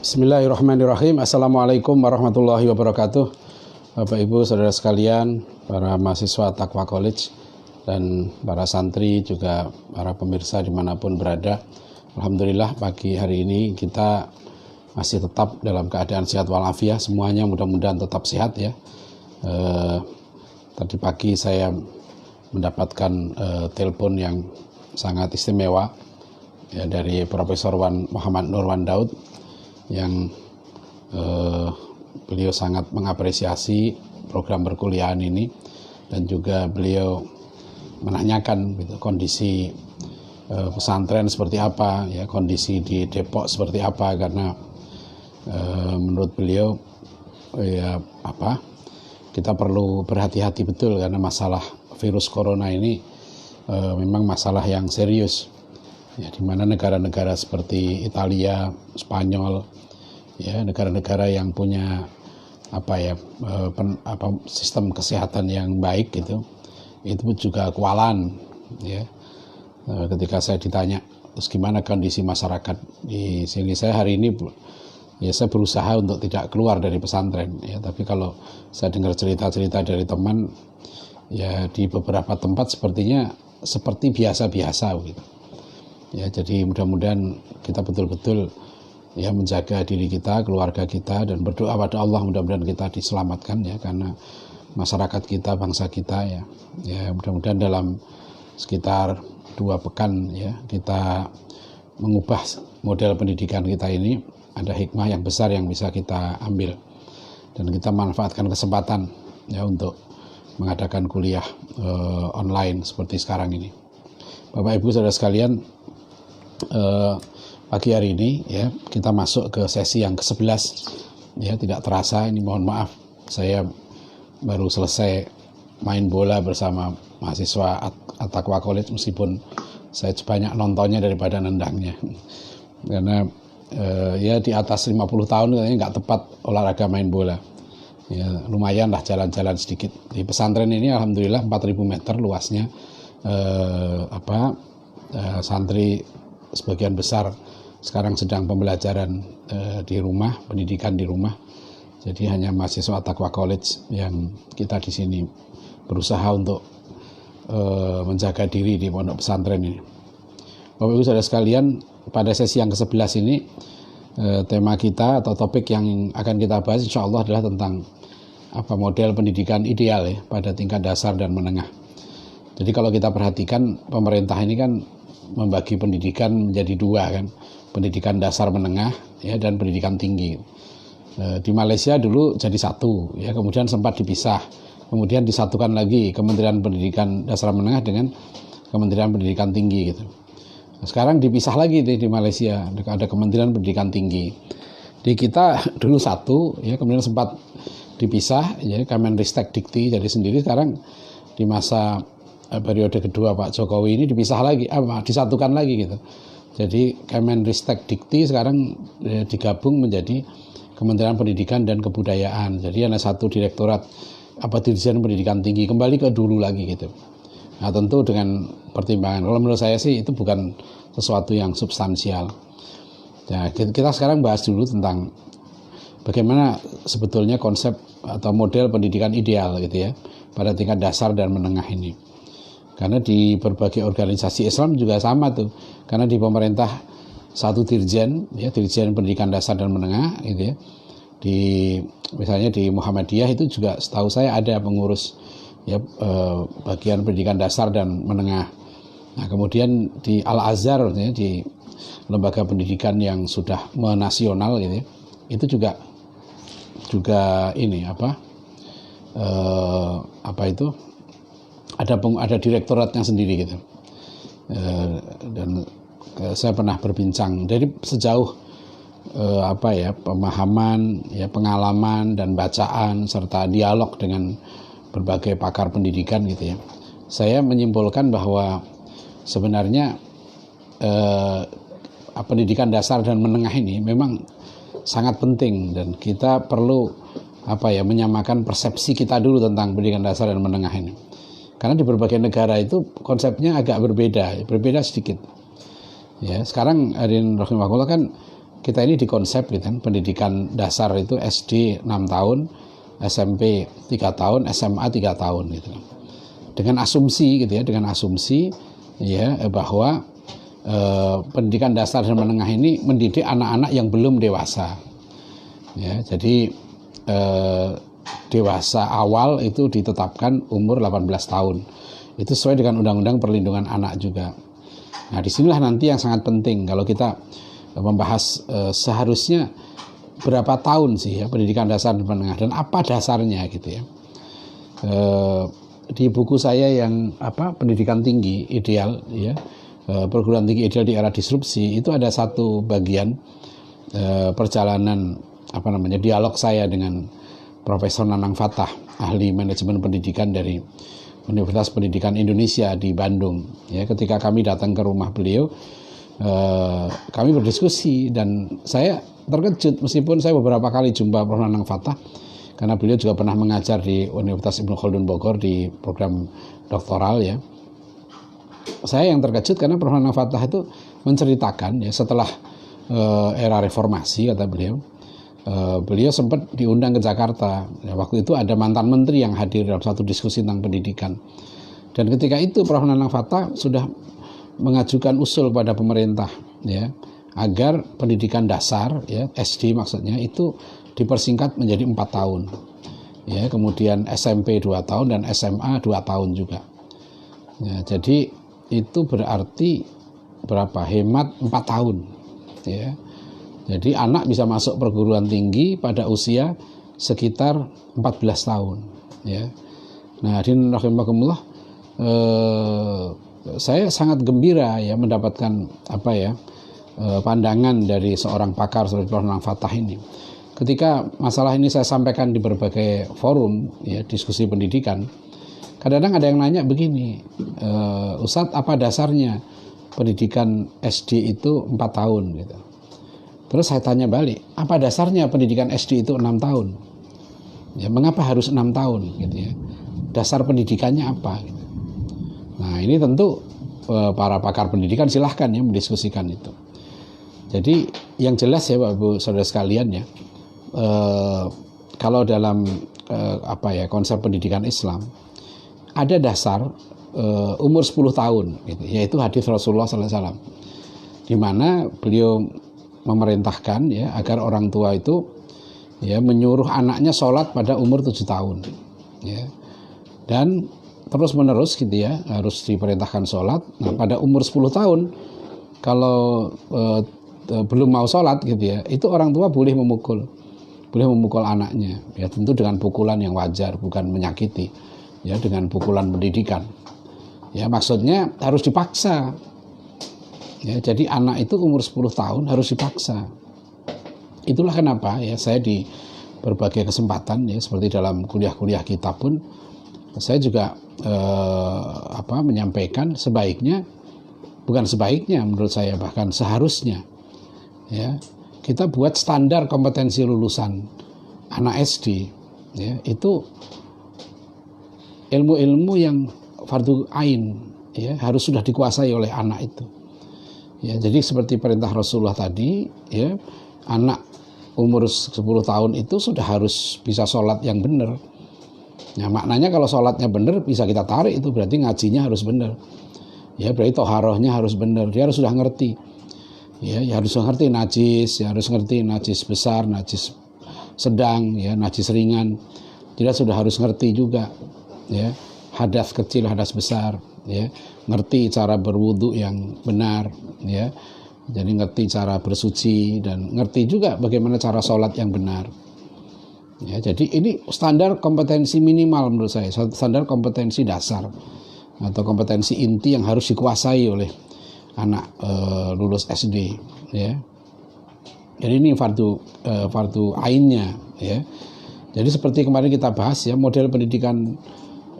Bismillahirrahmanirrahim. Assalamualaikum warahmatullahi wabarakatuh. Bapak Ibu saudara sekalian, para mahasiswa Taqwa College dan para santri juga para pemirsa dimanapun berada. Alhamdulillah pagi hari ini kita masih tetap dalam keadaan sehat walafiat. Semuanya mudah-mudahan tetap sehat ya. Tadi pagi saya mendapatkan telepon yang sangat istimewa ya, dari Profesor Muhammad Nurwan Daud yang beliau sangat mengapresiasi program perkuliahan ini dan juga beliau menanyakan gitu, kondisi pesantren seperti apa ya, kondisi di Depok seperti apa, karena menurut beliau ya kita perlu berhati-hati betul karena masalah virus corona ini memang masalah yang serius ya, di mana negara-negara seperti Italia, Spanyol ya, negara-negara yang punya sistem kesehatan yang baik gitu, itu juga kewalahan ya. Ketika saya ditanya terus gimana kondisi masyarakat di sini, saya hari ini ya saya berusaha untuk tidak keluar dari pesantren ya, tapi kalau saya dengar cerita-cerita dari teman ya, di beberapa tempat sepertinya seperti biasa-biasa gitu ya. Jadi mudah-mudahan kita betul-betul ya menjaga diri kita, keluarga kita, dan berdoa pada Allah mudah-mudahan kita diselamatkan ya, karena masyarakat kita, bangsa kita ya mudah-mudahan dalam sekitar 2 pekan ya kita mengubah model pendidikan kita ini. Ada hikmah yang besar yang bisa kita ambil dan kita manfaatkan kesempatan ya untuk mengadakan kuliah online seperti sekarang ini. Bapak Ibu saudara sekalian, pagi hari ini ya kita masuk ke sesi yang ke-11 ya. Tidak terasa ini, mohon maaf, saya baru selesai main bola bersama mahasiswa At-Taqwa College, meskipun saya banyak nontonnya daripada nendangnya karena ya di atas 50 tahun katanya nggak tepat olahraga main bola ya. Lumayan lah jalan-jalan sedikit di pesantren ini. Alhamdulillah 4.000 meter luasnya, santri sebagian besar sekarang sedang pembelajaran di rumah, pendidikan di rumah. Jadi hanya mahasiswa Taqwa College yang kita di sini berusaha untuk menjaga diri di pondok pesantren ini. Bapak Ibu saudara sekalian, pada sesi yang ke-11 ini tema kita atau topik yang akan kita bahas insya Allah adalah tentang model pendidikan ideal ya pada tingkat dasar dan menengah. Jadi kalau kita perhatikan, pemerintah ini kan membagi pendidikan menjadi 2 kan, pendidikan dasar menengah ya dan pendidikan tinggi. Di Malaysia dulu jadi 1 ya, kemudian sempat dipisah, kemudian disatukan lagi Kementerian Pendidikan Dasar Menengah dengan Kementerian Pendidikan Tinggi gitu. Sekarang dipisah lagi di Malaysia, ada Kementerian Pendidikan Tinggi. Di kita dulu 1 ya, kemudian sempat dipisah ya, Kemenristek Dikti jadi sendiri. Sekarang di masa periode kedua Pak Jokowi ini dipisah lagi, disatukan lagi gitu. Jadi Kemenristek Dikti sekarang digabung menjadi Kementerian Pendidikan dan Kebudayaan. Jadi ada 1 direktorat Dirjen Pendidikan Tinggi, kembali ke dulu lagi gitu. Nah tentu dengan pertimbangan, kalau menurut saya sih itu bukan sesuatu yang substansial. Nah, kita sekarang bahas dulu tentang bagaimana sebetulnya konsep atau model pendidikan ideal gitu ya pada tingkat dasar dan menengah ini. Karena di berbagai organisasi Islam juga sama tuh. Karena di pemerintah 1 dirjen ya, Dirjen Pendidikan Dasar dan Menengah gitu ya. Misalnya di Muhammadiyah itu juga setahu saya ada pengurus ya, bagian pendidikan dasar dan menengah. Nah, kemudian di Al-Azhar ya, di lembaga pendidikan yang sudah menasional gitu ya, itu juga ini ada direktoratnya sendiri gitu. Dan saya pernah berbincang dari sejauh pemahaman ya, pengalaman dan bacaan serta dialog dengan berbagai pakar pendidikan gitu ya, saya menyimpulkan bahwa sebenarnya pendidikan dasar dan menengah ini memang sangat penting dan kita perlu menyamakan persepsi kita dulu tentang pendidikan dasar dan menengah ini. Karena di berbagai negara itu konsepnya agak berbeda sedikit. Ya, sekarang hadirin rahimakumullah kan kita ini dikonsep gitu kan, pendidikan dasar itu SD 6 tahun, SMP 3 tahun, SMA 3 tahun gitu kan. Dengan asumsi gitu ya, dengan asumsi ya bahwa pendidikan dasar dan menengah ini mendidik anak-anak yang belum dewasa. Ya, jadi dewasa awal itu ditetapkan umur 18 tahun. Itu sesuai dengan Undang-Undang Perlindungan Anak juga. Nah, disinilah nanti yang sangat penting kalau kita membahas seharusnya berapa tahun sih ya pendidikan dasar dan menengah dan apa dasarnya gitu ya. Di buku saya yang pendidikan tinggi ideal ya, perguruan tinggi ideal di era disrupsi, itu ada satu bagian perjalanan dialog saya dengan Profesor Nanang Fatah, ahli manajemen pendidikan dari Universitas Pendidikan Indonesia di Bandung. Ya, ketika kami datang ke rumah beliau, kami berdiskusi dan saya terkejut meskipun saya beberapa kali jumpa Prof. Nanang Fatah karena beliau juga pernah mengajar di Universitas Ibnu Khaldun Bogor di program doktoral ya. Saya yang terkejut karena Prof. Nanang Fatah itu menceritakan ya setelah era reformasi kata beliau, beliau sempat diundang ke Jakarta. Ya, waktu itu ada mantan menteri yang hadir dalam satu diskusi tentang pendidikan. Dan ketika itu Prof. Nanang Fatah sudah mengajukan usul pada pemerintah ya agar pendidikan dasar ya SD maksudnya itu dipersingkat menjadi 4 tahun. Ya, kemudian SMP 2 tahun dan SMA 2 tahun juga. Ya, jadi itu berarti berapa? Hemat 4 tahun. Ya. Jadi anak bisa masuk perguruan tinggi pada usia sekitar 14 tahun ya. Nah, hadirin rahimakumullah, saya sangat gembira ya mendapatkan pandangan dari seorang pakar seperti Prof. Nanang Fatah ini. Ketika masalah ini saya sampaikan di berbagai forum ya diskusi pendidikan, kadang-kadang ada yang nanya begini, Ustadz, apa dasarnya pendidikan SD itu 4 tahun gitu. Terus saya tanya balik, apa dasarnya pendidikan SD itu 6 tahun? Ya, mengapa harus 6 tahun gitu ya? Dasar pendidikannya apa gitu. Nah, ini tentu para pakar pendidikan silahkan ya mendiskusikan itu. Jadi yang jelas ya Bapak Ibu Saudara sekalian ya, kalau dalam konsep pendidikan Islam ada dasar umur 10 tahun gitu, yaitu hadis Rasulullah SAW, di mana beliau memerintahkan ya agar orang tua itu ya menyuruh anaknya sholat pada umur 7 tahun ya, dan terus menerus gitu ya harus diperintahkan sholat. Nah, pada umur 10 tahun kalau belum mau sholat gitu ya, itu orang tua boleh memukul anaknya ya, tentu dengan pukulan yang wajar, bukan menyakiti ya, dengan pukulan pendidikan ya, maksudnya harus dipaksa ya. Jadi anak itu umur 10 tahun harus dipaksa. Itulah kenapa ya saya di berbagai kesempatan ya, seperti dalam kuliah-kuliah kita pun saya juga menyampaikan bukan sebaiknya menurut saya, bahkan seharusnya ya kita buat standar kompetensi lulusan anak SD ya, itu ilmu-ilmu yang fardhu ain ya, harus sudah dikuasai oleh anak itu ya. Jadi seperti perintah Rasulullah tadi ya, anak umur 10 tahun itu sudah harus bisa sholat yang benar. Nah, maknanya kalau sholatnya benar bisa kita tarik, itu berarti ngajinya harus benar ya, berarti toharohnya harus benar, dia harus sudah ngerti ya, harus ngerti najis ya, harus ngerti najis besar, najis sedang ya, najis ringan, dia sudah harus ngerti juga ya, hadas kecil, hadas besar ya, ngerti cara berwudu yang benar ya, jadi ngerti cara bersuci dan ngerti juga bagaimana cara sholat yang benar ya. Jadi ini standar kompetensi minimal menurut saya, standar kompetensi dasar atau kompetensi inti yang harus dikuasai oleh anak lulus SD ya. Jadi ini fardu ainnya ya. Jadi seperti kemarin kita bahas ya, model pendidikan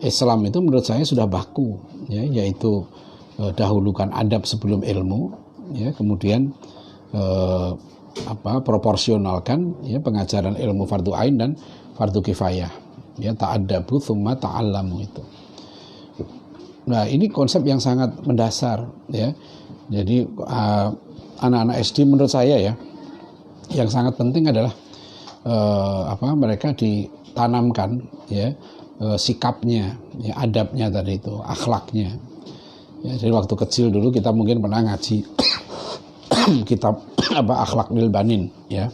Islam itu menurut saya sudah baku ya, yaitu dahulukan adab sebelum ilmu ya, kemudian proporsionalkan ya pengajaran ilmu fardu ain dan fardu kifayah ya, ta'addabu tsumma ta'allamu itu. Nah, ini konsep yang sangat mendasar ya. Jadi anak-anak SD menurut saya ya, yang sangat penting adalah mereka ditanamkan ya sikapnya, ya, adabnya tadi itu, akhlaknya. Ya, jadi waktu kecil dulu kita mungkin pernah ngaji kitab Akhlak Lil Banin ya.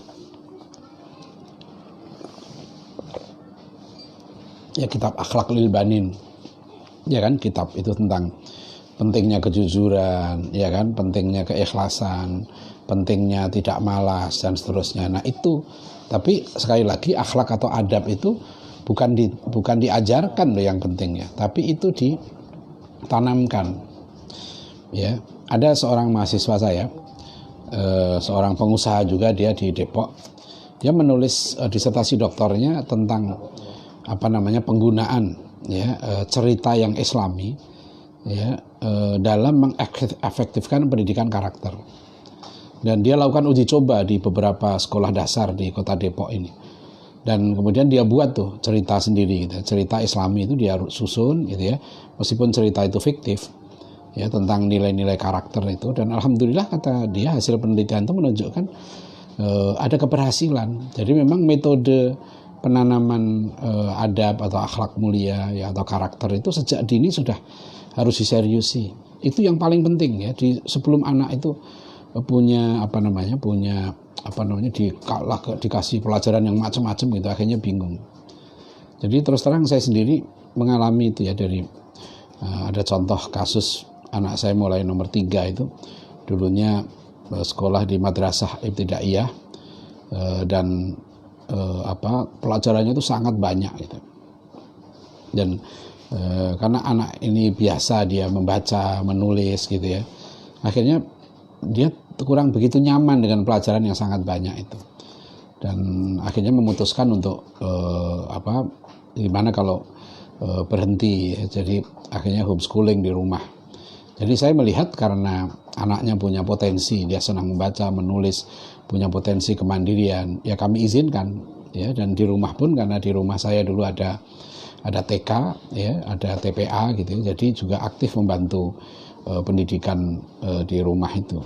Ya, kitab Akhlak Lil Banin. Ya kan, kitab itu tentang pentingnya kejujuran, ya kan, pentingnya keikhlasan, pentingnya tidak malas dan seterusnya. Nah, itu tapi sekali lagi akhlak atau adab itu bukan diajarkan loh yang pentingnya, tapi itu ditanamkan. Ya, ada seorang mahasiswa saya, seorang pengusaha juga, dia di Depok. Dia menulis disertasi doktornya tentang penggunaan ya cerita yang Islami ya dalam mengefektifkan pendidikan karakter. Dan dia lakukan uji coba di beberapa sekolah dasar di kota Depok ini. Dan kemudian dia buat tuh cerita sendiri gitu. Cerita Islami itu dia susun gitu ya. Meskipun cerita itu fiktif ya, tentang nilai-nilai karakter itu, dan alhamdulillah kata dia hasil penelitian itu menunjukkan ada keberhasilan. Jadi memang metode penanaman adab atau akhlak mulia ya atau karakter itu sejak dini sudah harus diseriusi. Itu yang paling penting ya, sebelum anak itu punya dikasih pelajaran yang macam-macam gitu, akhirnya bingung. Jadi terus terang saya sendiri mengalami itu ya, dari ada contoh kasus anak saya mulai nomor 3 itu dulunya sekolah di madrasah ibtidaiyah dan pelajarannya itu sangat banyak gitu. Dan karena anak ini biasa dia membaca, menulis gitu ya, akhirnya dia kurang begitu nyaman dengan pelajaran yang sangat banyak itu, dan akhirnya memutuskan untuk gimana kalau berhenti ya. Jadi akhirnya homeschooling di rumah. Jadi saya melihat karena anaknya punya potensi, dia senang membaca, menulis, punya potensi kemandirian, ya kami izinkan ya. Dan di rumah pun, karena di rumah saya dulu ada TK ya, ada TPA gitu, jadi juga aktif membantu pendidikan di rumah itu.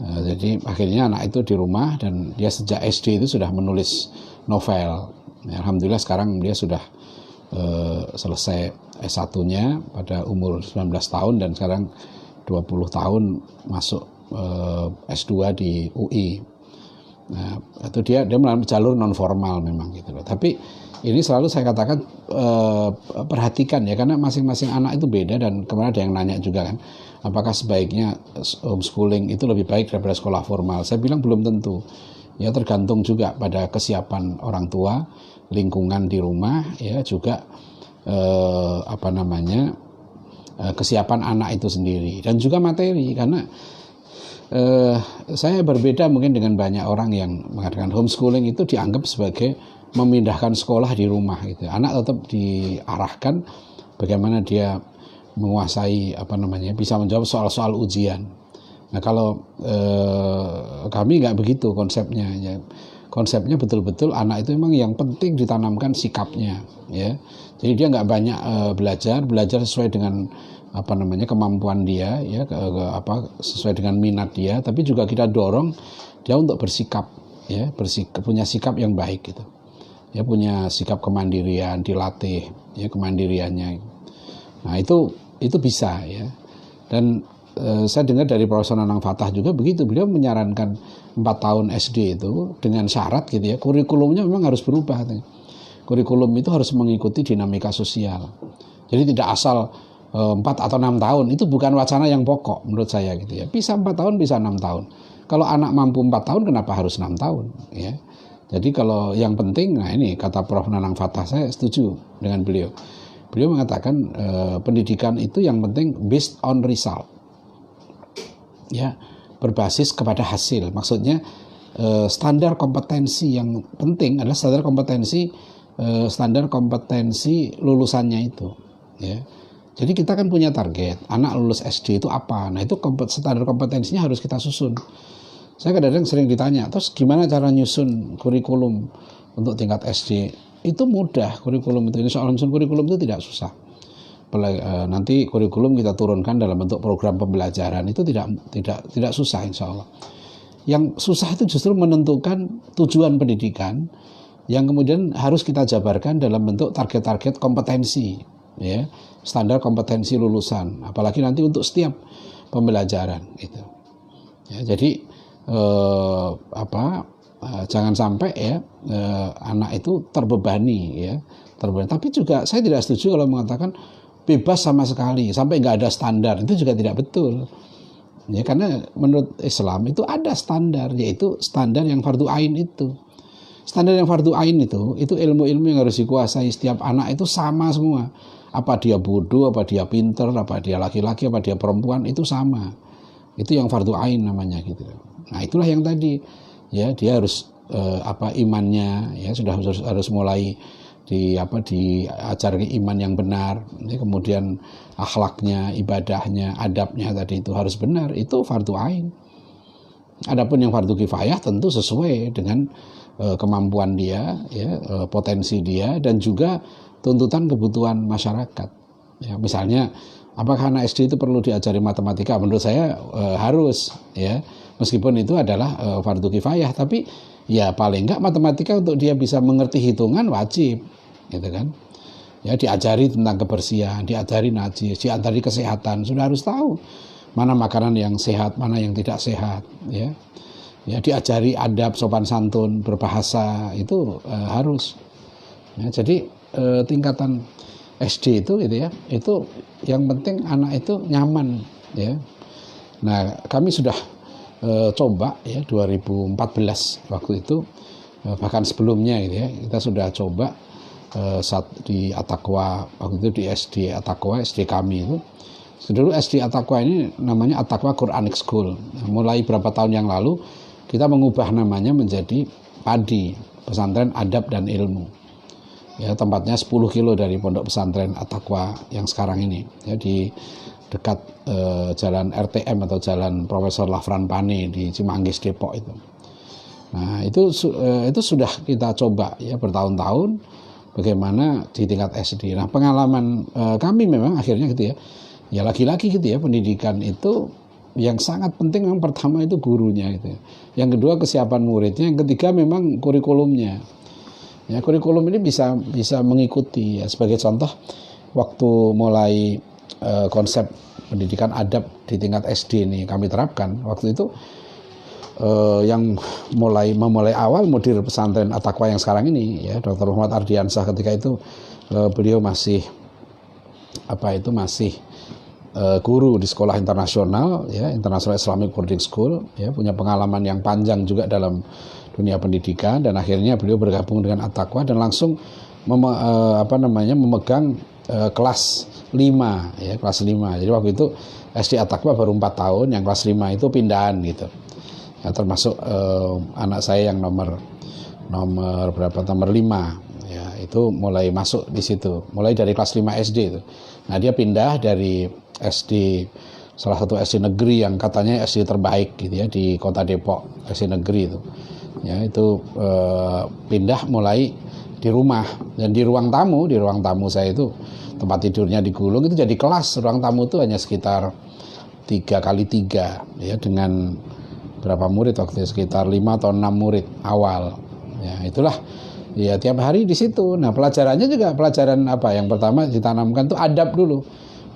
Jadi akhirnya anak itu di rumah, dan dia sejak SD itu sudah menulis novel ya, alhamdulillah sekarang dia sudah selesai S1-nya pada umur 19 tahun, dan sekarang 20 tahun masuk S2 di UI. Nah, itu dia melalui jalur non formal memang gitu loh. Tapi ini selalu saya katakan perhatikan ya, karena masing-masing anak itu beda. Dan kemarin ada yang nanya juga kan, apakah sebaiknya homeschooling itu lebih baik daripada sekolah formal? Saya bilang belum tentu. Ya, tergantung juga pada kesiapan orang tua, lingkungan di rumah ya, juga kesiapan anak itu sendiri, dan juga materi. Karena saya berbeda mungkin dengan banyak orang yang mengatakan homeschooling itu dianggap sebagai memindahkan sekolah di rumah gitu. Anak tetap diarahkan bagaimana dia menguasai bisa menjawab soal-soal ujian. Nah, kalau kami nggak begitu konsepnya ya. Konsepnya betul-betul anak itu memang yang penting ditanamkan sikapnya ya. Jadi dia nggak banyak belajar sesuai dengan kemampuan dia ya, sesuai dengan minat dia, tapi juga kita dorong dia untuk bersikap ya, punya sikap yang baik gitu. Ya, punya sikap kemandirian, dilatih ya kemandiriannya. Nah, itu bisa ya. Dan saya dengar dari Profesor Nanang Fatah juga begitu, beliau menyarankan 4 tahun SD itu dengan syarat gitu ya, kurikulumnya memang harus berubah katanya. Kurikulum itu harus mengikuti dinamika sosial. Jadi tidak asal 4 atau 6 tahun, itu bukan wacana yang pokok menurut saya gitu ya. Bisa 4 tahun, bisa 6 tahun. Kalau anak mampu 4 tahun, kenapa harus 6 tahun ya. Jadi kalau yang penting, nah ini kata Prof. Nanang Fatah, saya setuju dengan beliau. Beliau mengatakan pendidikan itu yang penting based on result. Ya, berbasis kepada hasil. Maksudnya standar kompetensi yang penting adalah standar kompetensi lulusannya itu ya. Jadi kita kan punya target anak lulus SD itu apa. Nah, itu standar kompetensinya harus kita susun. Saya kadang-kadang sering ditanya, terus gimana cara nyusun kurikulum untuk tingkat SD? Itu mudah, kurikulum itu. Ini soal nyusun kurikulum itu tidak susah. nanti kurikulum kita turunkan dalam bentuk program pembelajaran, itu tidak susah insya Allah. Yang susah itu justru menentukan tujuan pendidikan yang kemudian harus kita jabarkan dalam bentuk target-target kompetensi, ya, standar kompetensi lulusan, apalagi nanti untuk setiap pembelajaran gitu. Ya, jadi jangan sampai ya anak itu terbebani ya, Tapi juga saya tidak setuju kalau mengatakan bebas sama sekali sampai nggak ada standar, itu juga tidak betul. Ya, karena menurut Islam itu ada standar, yaitu standar yang fardu ain itu. Standar yang fardu ain itu ilmu-ilmu yang harus dikuasai setiap anak itu sama semua. Apa dia bodoh, apa dia pinter, apa dia laki-laki, apa dia perempuan, itu sama. Itu yang fardu ain namanya gitu. Nah, itulah yang tadi ya, dia harus imannya ya sudah harus mulai diajari iman yang benar, kemudian akhlaknya, ibadahnya, adabnya tadi itu harus benar, itu fardu ain. Adapun yang fardu kifayah tentu sesuai dengan kemampuan dia, ya, potensi dia, dan juga tuntutan kebutuhan masyarakat. Ya, misalnya, apakah anak SD itu perlu diajari matematika? Menurut saya harus, ya, meskipun itu adalah fardu kifayah, tapi ya paling enggak matematika untuk dia bisa mengerti hitungan wajib. Gitu kan, ya, diajari tentang kebersihan, diajari najis, diajari kesehatan, sudah harus tahu mana makanan yang sehat, mana yang tidak sehat, ya, diajari adab, sopan santun, berbahasa, itu harus. Ya, jadi tingkatan SD itu gitu ya, itu yang penting anak itu nyaman, ya. Nah, kami sudah coba ya 2014 waktu itu, bahkan sebelumnya gitu ya, kita sudah coba saat di At-Taqwa, waktu itu di SD At-Taqwa, SD kami itu. Dulu SD At-Taqwa ini namanya At-Taqwa Quranic School. Nah, mulai berapa tahun yang lalu kita mengubah namanya menjadi PADI, Pesantren Adab dan Ilmu. Ya, tempatnya 10 kilo dari pondok pesantren At-Taqwa yang sekarang ini, ya, di dekat jalan RTM atau jalan Profesor Lafran Pane di Cimanggis Depok itu. Nah, itu sudah kita coba ya bertahun-tahun. Bagaimana di tingkat SD. Nah, pengalaman kami memang akhirnya gitu ya. Ya lagi-lagi gitu ya, pendidikan itu yang sangat penting memang pertama itu gurunya gitu ya. Yang kedua kesiapan muridnya, yang ketiga memang kurikulumnya. Ya, kurikulum ini bisa mengikuti ya. Sebagai contoh, waktu mulai konsep pendidikan adab di tingkat SD ini kami terapkan, waktu itu yang memulai awal mudir pesantren At-Taqwa yang sekarang ini ya, Dr. Muhammad Ardiansah, ketika itu beliau masih guru di sekolah internasional ya, International Islamic Boarding School ya, punya pengalaman yang panjang juga dalam dunia pendidikan, dan akhirnya beliau bergabung dengan At-Taqwa dan langsung memegang kelas 5 ya, kelas 5. Jadi waktu itu SD At-Taqwa baru 4 tahun, yang kelas 5 itu pindahan gitu. Ya, termasuk anak saya yang nomor 5 ya, itu mulai masuk di situ, mulai dari kelas 5 SD itu. Nah, dia pindah dari SD, salah satu SD negeri yang katanya SD terbaik gitu ya di kota Depok, SD negeri itu ya, itu pindah mulai di rumah, dan di ruang tamu saya itu tempat tidurnya digulung, itu jadi kelas. Ruang tamu itu hanya sekitar 3x3 ya, dengan berapa murid waktu itu, sekitar 5 atau 6 murid awal. Ya, itulah ya, tiap hari di situ. Nah, pelajarannya juga pelajaran apa? Yang pertama ditanamkan tuh adab dulu.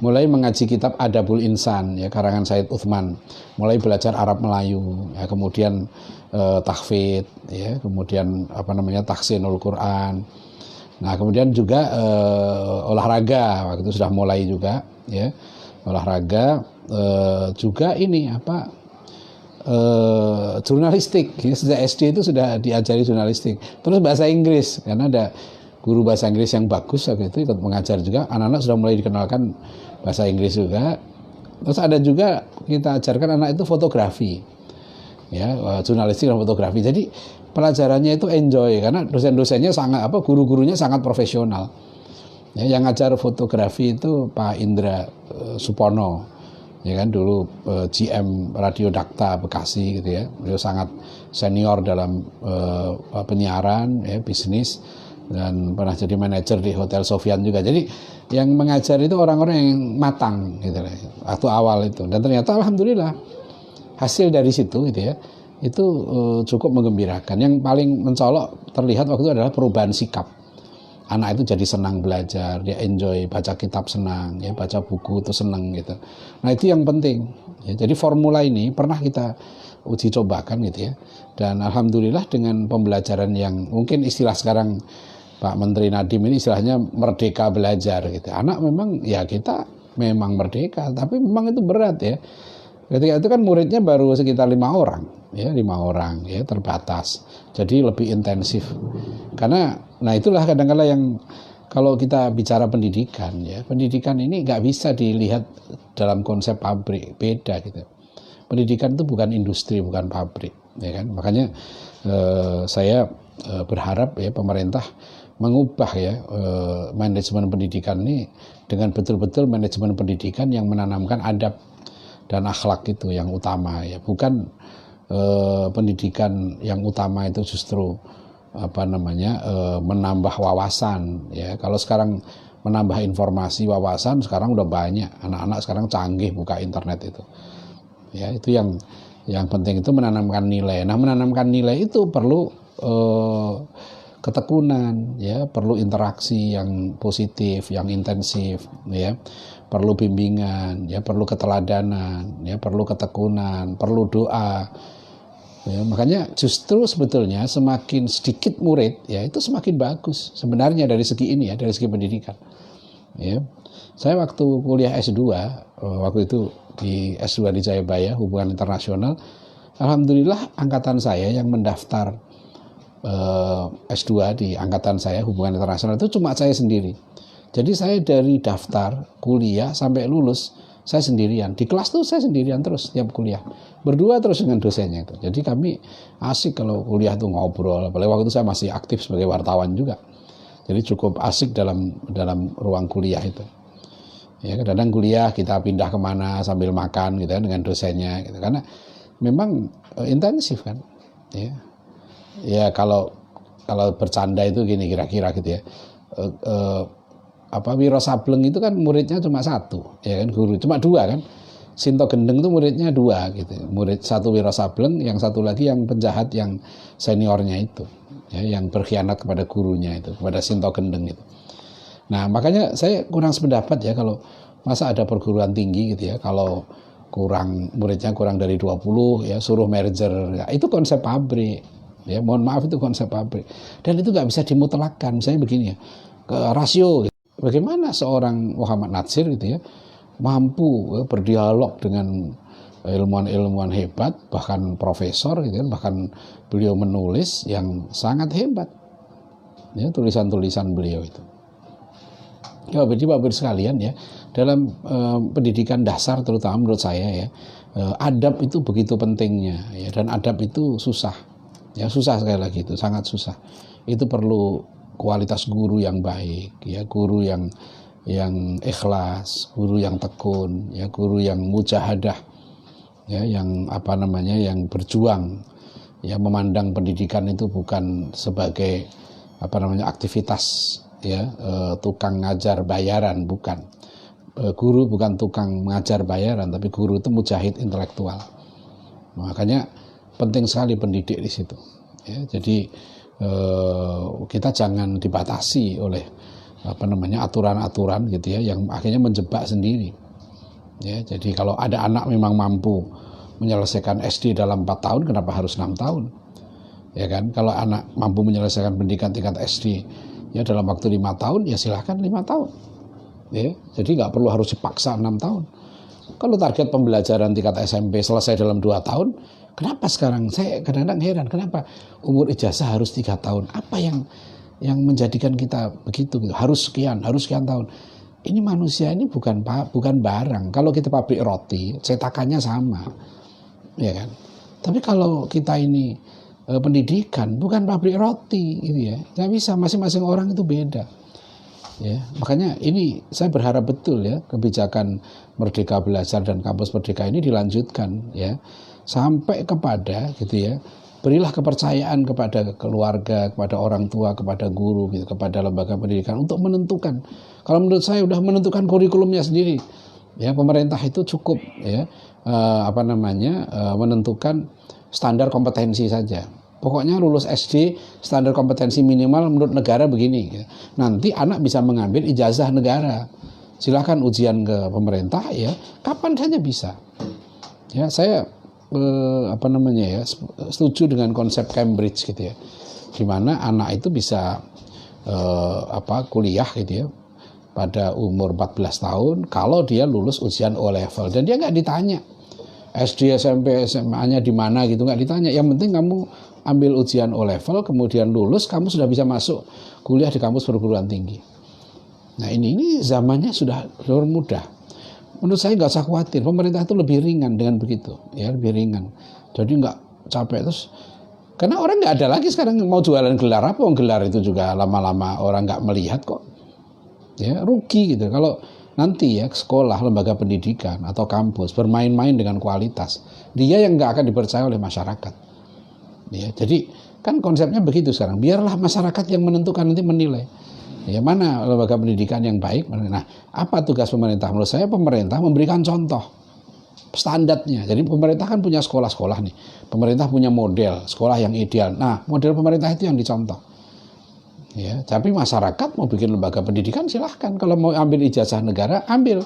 Mulai mengaji kitab Adabul Insan ya, karangan Said Uthman. Mulai belajar Arab Melayu ya, kemudian tahfidz ya, kemudian tahsinul Quran. Nah, kemudian juga olahraga, waktu itu sudah mulai juga ya. Olahraga juga ini jurnalistik ya, sejak SD itu sudah diajari jurnalistik. Terus bahasa Inggris, karena ada guru bahasa Inggris yang bagus waktu itu ikut mengajar juga, anak-anak sudah mulai dikenalkan bahasa Inggris juga. Terus ada juga kita ajarkan anak itu fotografi ya, jurnalistik dan fotografi. Jadi pelajarannya itu enjoy, karena dosen-dosennya sangat guru-gurunya sangat profesional ya. Yang ngajar fotografi itu Pak Indra Supono ya kan, dulu GM Radio Dakta Bekasi gitu ya. Beliau sangat senior dalam penyiaran ya, bisnis. dan pernah jadi manajer di Hotel Sofyan juga. Jadi yang mengajar itu orang-orang yang matang gitu lah, waktu awal itu. Dan ternyata alhamdulillah hasil dari situ gitu ya, itu cukup menggembirakan. Yang paling mencolok terlihat waktu itu adalah perubahan sikap. Anak itu jadi senang belajar, dia enjoy baca kitab, senang ya, baca buku itu senang gitu. Nah itu yang penting ya. Jadi formula ini pernah kita uji cobakan gitu ya, dan alhamdulillah dengan pembelajaran yang mungkin istilah sekarang Pak Menteri Nadiem ini istilahnya merdeka belajar gitu. Anak memang ya kita memang merdeka, tapi memang itu berat ya. Ketika itu kan muridnya baru sekitar 5 orang ya, terbatas. Jadi lebih intensif. Karena nah itulah kadang-kadang yang kalau kita bicara pendidikan ya, pendidikan ini nggak bisa dilihat dalam konsep pabrik, beda gitu. Pendidikan itu bukan industri, bukan pabrik, ya kan. Makanya saya berharap ya pemerintah mengubah ya manajemen pendidikan ini dengan betul-betul manajemen pendidikan yang menanamkan adab dan akhlak itu yang utama ya, bukan pendidikan yang utama itu justru menambah wawasan ya. Kalau sekarang menambah informasi, wawasan sekarang udah banyak, anak-anak sekarang canggih buka internet itu ya. Itu yang penting itu menanamkan nilai. Nah menanamkan nilai itu perlu ketekunan ya, perlu interaksi yang positif, yang intensif ya, perlu bimbingan ya, perlu keteladanan ya, perlu ketekunan, perlu doa ya. Makanya justru sebetulnya semakin sedikit murid ya itu semakin bagus sebenarnya dari segi ini ya, dari segi pendidikan ya. Saya waktu kuliah S2 waktu itu di S2 di Jayabaya Hubungan Internasional, alhamdulillah angkatan saya yang mendaftar S2 di angkatan saya Hubungan Internasional itu cuma saya sendiri. Jadi saya dari daftar kuliah sampai lulus saya sendirian. Di kelas tuh saya sendirian terus tiap kuliah. Berdua terus dengan dosennya itu. Jadi kami asik kalau kuliah tuh ngobrol. Apalagi waktu itu saya masih aktif sebagai wartawan juga. Jadi cukup asik dalam ruang kuliah itu. Ya, kadang-kadang kuliah kita pindah kemana sambil makan gitu kan dengan dosennya gitu. Karena memang intensif kan. Ya. Ya kalau bercanda itu gini kira-kira gitu ya. Wiro Sableng itu kan muridnya cuma satu, ya kan, guru cuma dua kan. Sinto Gendeng itu muridnya dua gitu. Murid satu Wiro Sableng, yang satu lagi yang penjahat yang seniornya itu, ya, yang berkhianat kepada gurunya itu, kepada Sinto Gendeng itu. Nah, makanya saya kurang sependapat ya kalau masa ada perguruan tinggi gitu ya, kalau muridnya kurang dari 20 ya suruh merger. Ya, itu konsep pabrik. Ya, mohon maaf itu konsep pabrik. Dan itu nggak bisa dimutlakkan. Misalnya begini ya, ke rasio gitu. Bagaimana seorang Muhammad Natsir gitu ya mampu berdialog dengan ilmuwan-ilmuwan hebat, bahkan profesor gitu kan, bahkan beliau menulis yang sangat hebat ya, tulisan-tulisan beliau itu. Ya, jadi Bapak sekalian ya, dalam pendidikan dasar terutama menurut saya ya, adab itu begitu pentingnya ya, dan adab itu susah ya, susah sekali lagi, itu sangat susah. Itu perlu kualitas guru yang baik ya, guru yang ikhlas, guru yang tekun ya, guru yang mujahadah ya, yang yang berjuang ya, memandang pendidikan itu bukan sebagai aktivitas ya, tukang ngajar bayaran, bukan. Guru bukan tukang mengajar bayaran, tapi guru itu mujahid intelektual. Makanya penting sekali pendidik di situ ya. Jadi kita jangan dibatasi oleh aturan-aturan gitu ya, yang akhirnya menjebak sendiri ya. Jadi kalau ada anak memang mampu menyelesaikan SD dalam 4 tahun, kenapa harus 6 tahun ya kan? Kalau anak mampu menyelesaikan pendidikan tingkat SD ya dalam waktu 5 tahun, ya silahkan 5 tahun ya. Jadi nggak perlu harus dipaksa 6 tahun. Kalau target pembelajaran tingkat SMP selesai dalam 2 tahun, kenapa sekarang saya kadang-kadang heran, kenapa umur ijazah harus 3 tahun? Apa yang menjadikan kita begitu? Harus sekian tahun. Ini manusia ini bukan barang. Kalau kita pabrik roti, cetakannya sama, ya kan? Tapi kalau kita ini pendidikan, bukan pabrik roti, gitu ya. Nggak bisa, masing-masing orang itu beda. Ya, makanya ini saya berharap betul ya kebijakan Merdeka Belajar dan Kampus Merdeka ini dilanjutkan ya sampai kepada gitu ya berilah kepercayaan kepada keluarga, kepada orang tua, kepada guru, gitu, kepada lembaga pendidikan untuk menentukan. Kalau menurut saya udah menentukan kurikulumnya sendiri. Ya, pemerintah itu cukup ya menentukan standar kompetensi saja. Pokoknya lulus SD standar kompetensi minimal menurut negara begini. Nanti anak bisa mengambil ijazah negara. Silakan ujian ke pemerintah ya, kapan saja bisa. Ya, saya setuju dengan konsep Cambridge gitu ya. Di mana anak itu bisa kuliah gitu ya pada umur 14 tahun kalau dia lulus ujian O-level dan dia nggak ditanya SD, SMP, SMA-nya di mana gitu, nggak ditanya. Yang penting kamu ambil ujian O-level, kemudian lulus, kamu sudah bisa masuk kuliah di kampus perguruan tinggi. Nah ini zamannya sudah mudah. Menurut saya nggak usah khawatir, pemerintah itu lebih ringan dengan begitu, ya lebih ringan. Jadi nggak capek terus. Karena orang nggak ada lagi sekarang mau jualan gelar apa, gelar itu juga lama-lama orang nggak melihat kok. Ya rugi gitu. Kalau nanti ya sekolah, lembaga pendidikan atau kampus bermain-main dengan kualitas, dia yang nggak akan dipercaya oleh masyarakat. Ya, jadi kan konsepnya begitu sekarang. Biarlah masyarakat yang menentukan, nanti menilai. Ya, mana lembaga pendidikan yang baik. Nah, apa tugas pemerintah? Menurut saya pemerintah memberikan contoh standarnya. Jadi pemerintah kan punya sekolah-sekolah nih. Pemerintah punya model sekolah yang ideal. Nah, model pemerintah itu yang dicontoh. Ya, tapi masyarakat mau bikin lembaga pendidikan silahkan. Kalau mau ambil ijazah negara, ambil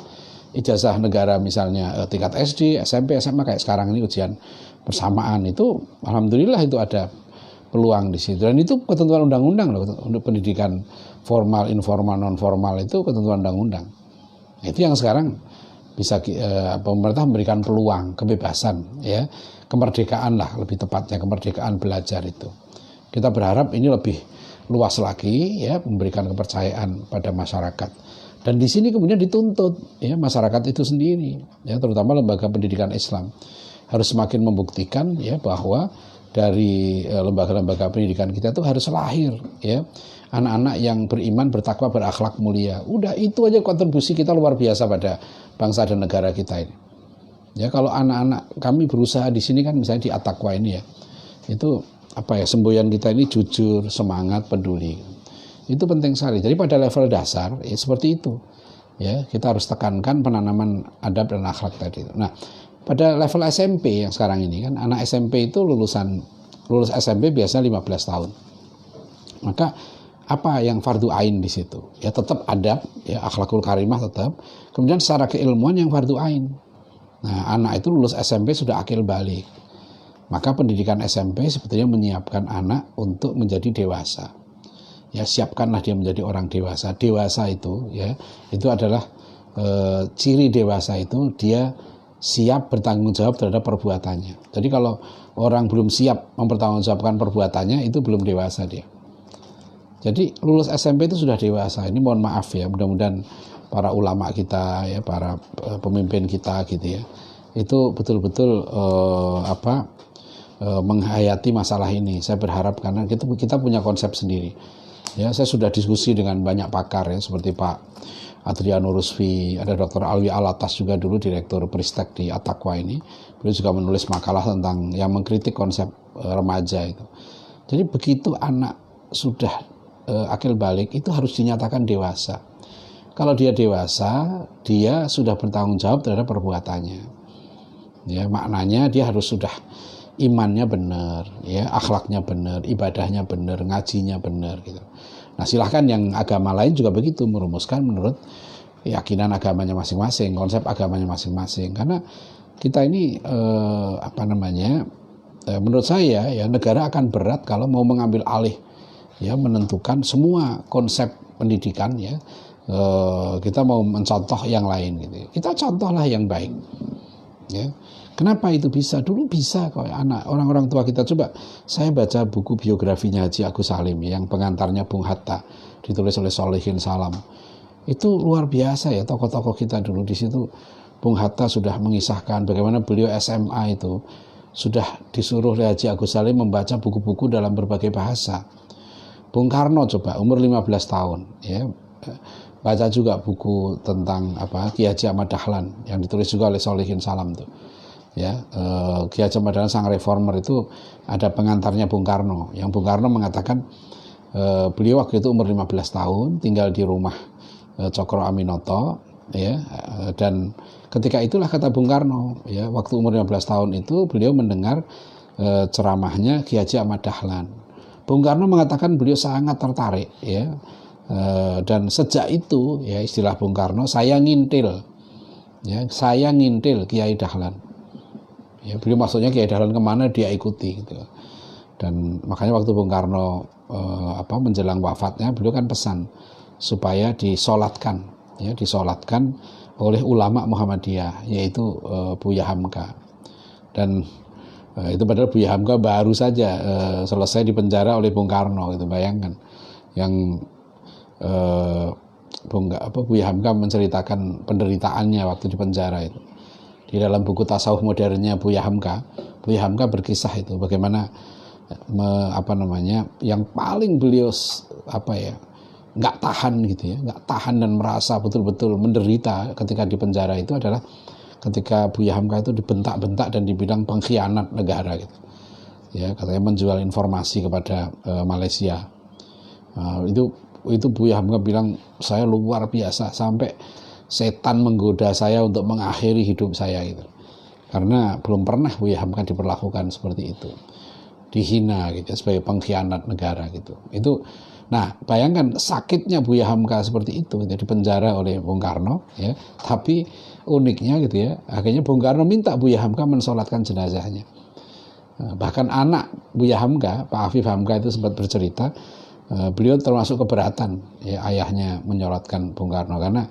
ijazah negara misalnya tingkat SD, SMP, SMA kayak sekarang ini ujian bersamaan itu, alhamdulillah itu ada peluang di situ. Dan itu ketentuan undang-undang loh, untuk pendidikan formal, informal, non formal itu ketentuan undang-undang. Itu yang sekarang bisa pemerintah memberikan peluang, kebebasan, ya, kemerdekaan lah lebih tepatnya, kemerdekaan belajar itu. Kita berharap ini lebih luas lagi, ya, memberikan kepercayaan pada masyarakat. Dan di sini kemudian dituntut, ya, masyarakat itu sendiri, ya, terutama lembaga pendidikan Islam harus semakin membuktikan, ya, bahwa dari lembaga-lembaga pendidikan kita itu harus lahir, ya, anak-anak yang beriman, bertakwa, berakhlak mulia. Udah itu aja kontribusi kita luar biasa pada bangsa dan negara kita ini. Ya, kalau anak-anak kami berusaha di sini kan misalnya di At-Taqwa ini ya, itu semboyan kita ini jujur, semangat, peduli. Itu penting sekali. Jadi pada level dasar ya seperti itu. Ya, kita harus tekankan penanaman adab dan akhlak tadi. Nah, pada level SMP yang sekarang ini kan anak SMP itu lulus SMP biasanya 15 tahun. Maka apa yang fardu ain di situ? Ya tetap adab, ya akhlakul karimah tetap. Kemudian secara keilmuan yang fardu ain. Nah, anak itu lulus SMP sudah akil balik. Maka pendidikan SMP sebetulnya menyiapkan anak untuk menjadi dewasa. Ya, siapkanlah dia menjadi orang dewasa. Dewasa itu, ya, itu adalah ciri dewasa itu dia siap bertanggung jawab terhadap perbuatannya. Jadi kalau orang belum siap mempertanggungjawabkan perbuatannya, itu belum dewasa dia. Jadi lulus SMP itu sudah dewasa. Ini mohon maaf ya, mudah-mudahan para ulama kita, ya, para pemimpin kita gitu ya, itu betul-betul menghayati masalah ini. Saya berharap karena kita punya konsep sendiri. Ya, saya sudah diskusi dengan banyak pakar ya, seperti Pak Adriano Rusfi, ada Dr. Alwi Alatas juga dulu direktur Pristek di At-Taqwa ini. Beliau juga menulis makalah tentang yang mengkritik konsep remaja itu. Jadi begitu anak sudah akil balik itu harus dinyatakan dewasa. Kalau dia dewasa, dia sudah bertanggung jawab terhadap perbuatannya. Ya, maknanya dia harus sudah imannya benar, ya, akhlaknya benar, ibadahnya benar, ngajinya benar gitu. Nah, silahkan yang agama lain juga begitu merumuskan menurut keyakinan agamanya masing-masing, konsep agamanya masing-masing. Karena kita ini menurut saya ya negara akan berat kalau mau mengambil alih, ya, menentukan semua konsep pendidikan, ya. Kita mau mencontoh yang lain gitu. Kita contohlah yang baik. Ya. Kenapa itu bisa? Dulu bisa kok anak orang-orang tua kita. Coba saya baca buku biografinya Haji Agus Salim yang pengantarnya Bung Hatta, ditulis oleh Sholihin Salam. Itu luar biasa ya tokoh-tokoh kita dulu di situ. Bung Hatta sudah mengisahkan bagaimana beliau SMA itu sudah disuruh oleh Haji Agus Salim membaca buku-buku dalam berbagai bahasa. Bung Karno coba umur 15 tahun ya baca juga buku tentang Ki Haji Ahmad Dahlan yang ditulis juga oleh Sholihin Salam tuh. ya. Ki Hajar Dahlan sang reformer itu ada pengantarnya Bung Karno, yang Bung Karno mengatakan beliau waktu itu umur 15 tahun tinggal di rumah Cokro Aminoto, ya, dan ketika itulah kata Bung Karno, ya, waktu umur 15 tahun itu beliau mendengar ceramahnya Ki Haji Ahmad Dahlan. Bung Karno mengatakan beliau sangat tertarik, ya, dan sejak itu, ya, istilah Bung Karno, saya ngintil Kiai Dahlan. Ya, beliau maksudnya Kiai Dahlan kemana dia ikuti, gitu. Dan makanya waktu Bung Karno menjelang wafatnya, beliau kan pesan supaya disolatkan oleh ulama Muhammadiyah, yaitu Buya Hamka. Dan itu padahal Buya Hamka baru saja selesai dipenjara oleh Bung Karno, gitu. Bayangkan, yang Buya Hamka menceritakan penderitaannya waktu di penjara itu. Di dalam buku tasawuf modernnya Buya Hamka berkisah itu bagaimana yang paling beliau nggak tahan, gitu ya, nggak tahan dan merasa betul-betul menderita ketika di penjara itu adalah ketika Buya Hamka itu dibentak-bentak dan dibilang pengkhianat negara, gitu. Ya, katanya menjual informasi kepada Malaysia. Itu Buya Hamka bilang, saya luar biasa, sampai setan menggoda saya untuk mengakhiri hidup saya, gitu. Karena belum pernah Buya Hamka diperlakukan seperti itu, dihina, gitu, sebagai pengkhianat negara, gitu. Nah, bayangkan sakitnya Buya Hamka seperti itu, gitu, dipenjara oleh Bung Karno, ya. Tapi uniknya, gitu ya, akhirnya Bung Karno minta Buya Hamka mensolatkan jenazahnya. Bahkan anak Buya Hamka, Pak Afif Hamka itu sempat bercerita, beliau termasuk keberatan, ya, ayahnya menyolatkan Bung Karno, karena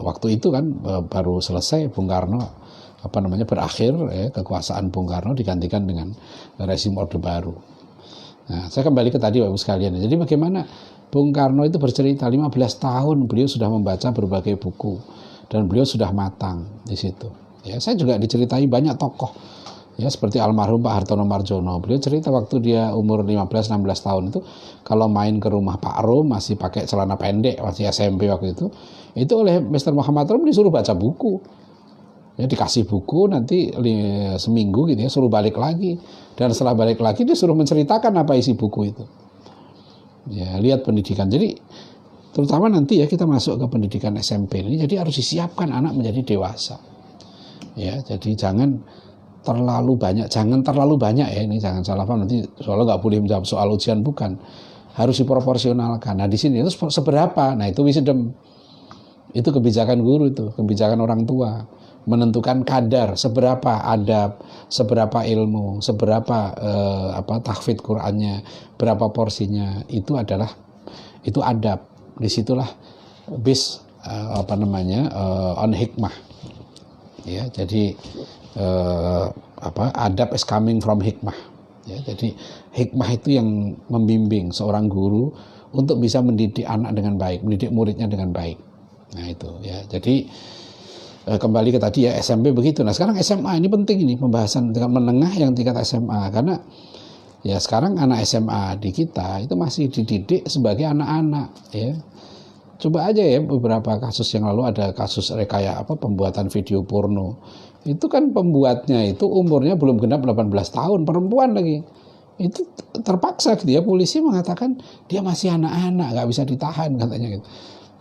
waktu itu kan baru selesai Bung Karno berakhir, ya, kekuasaan Bung Karno digantikan dengan rezim Orde Baru. Nah, saya kembali ke tadi Bapak sekalian. Jadi bagaimana Bung Karno itu bercerita 15 tahun beliau sudah membaca berbagai buku dan beliau sudah matang di situ. Ya, saya juga diceritai banyak tokoh, ya, seperti almarhum Pak Hartono Marjono. Beliau cerita waktu dia umur 15-16 tahun itu kalau main ke rumah Pak Rom masih pakai celana pendek, masih SMP waktu itu oleh Mr. Muhammad Rom disuruh baca buku. Ya, dikasih buku, nanti seminggu, gitu ya, suruh balik lagi, dan setelah balik lagi dia suruh menceritakan apa isi buku itu. Ya, lihat pendidikan. Jadi terutama nanti, ya, kita masuk ke pendidikan SMP ini, jadi harus disiapkan anak menjadi dewasa. Ya, jadi jangan terlalu banyak ya, ini jangan salah paham, nanti soalnya nggak boleh menjawab soal ujian, bukan, harus diproporsionalkan. Nah, di sini itu seberapa, nah itu wisdom, itu kebijakan guru, itu kebijakan orang tua, menentukan kadar, seberapa adab, seberapa ilmu, seberapa tahfidz Qur'annya, berapa porsinya, itu adab. Disitulah based on hikmah, ya. Jadi adab is coming from hikmah, ya. Jadi hikmah itu yang membimbing seorang guru untuk bisa mendidik anak dengan baik, mendidik muridnya dengan baik. Nah, itu, ya. Jadi kembali ke tadi, ya, SMP begitu. Nah, sekarang SMA ini penting, ini pembahasan tingkat menengah yang tingkat SMA, karena ya sekarang anak SMA di kita itu masih dididik sebagai anak-anak, ya. Coba aja, ya, beberapa kasus yang lalu ada kasus pembuatan video porno. Itu kan pembuatnya itu umurnya belum genap 18 tahun, perempuan lagi. Itu terpaksa, gitu ya, polisi mengatakan dia masih anak-anak, nggak bisa ditahan, katanya, gitu.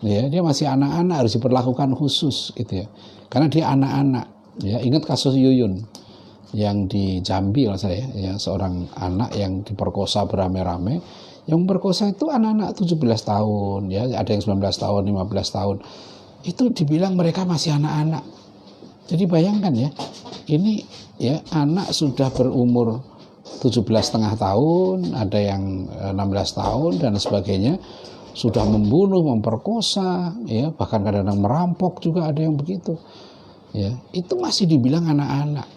Ya, dia masih anak-anak, harus diperlakukan khusus, gitu ya, karena dia anak-anak, ya. Ingat kasus Yuyun yang di Jambi, ya, seorang anak yang diperkosa beramai-ramai. Yang memperkosa itu anak-anak 17 tahun, ya, ada yang 19 tahun, 15 tahun. Itu dibilang mereka masih anak-anak. Jadi bayangkan, ya, ini, ya, anak sudah berumur 17,5 tahun, ada yang 16 tahun dan sebagainya, sudah membunuh, memperkosa, ya, bahkan kadang-kadang merampok juga ada yang begitu, ya. Itu masih dibilang anak-anak,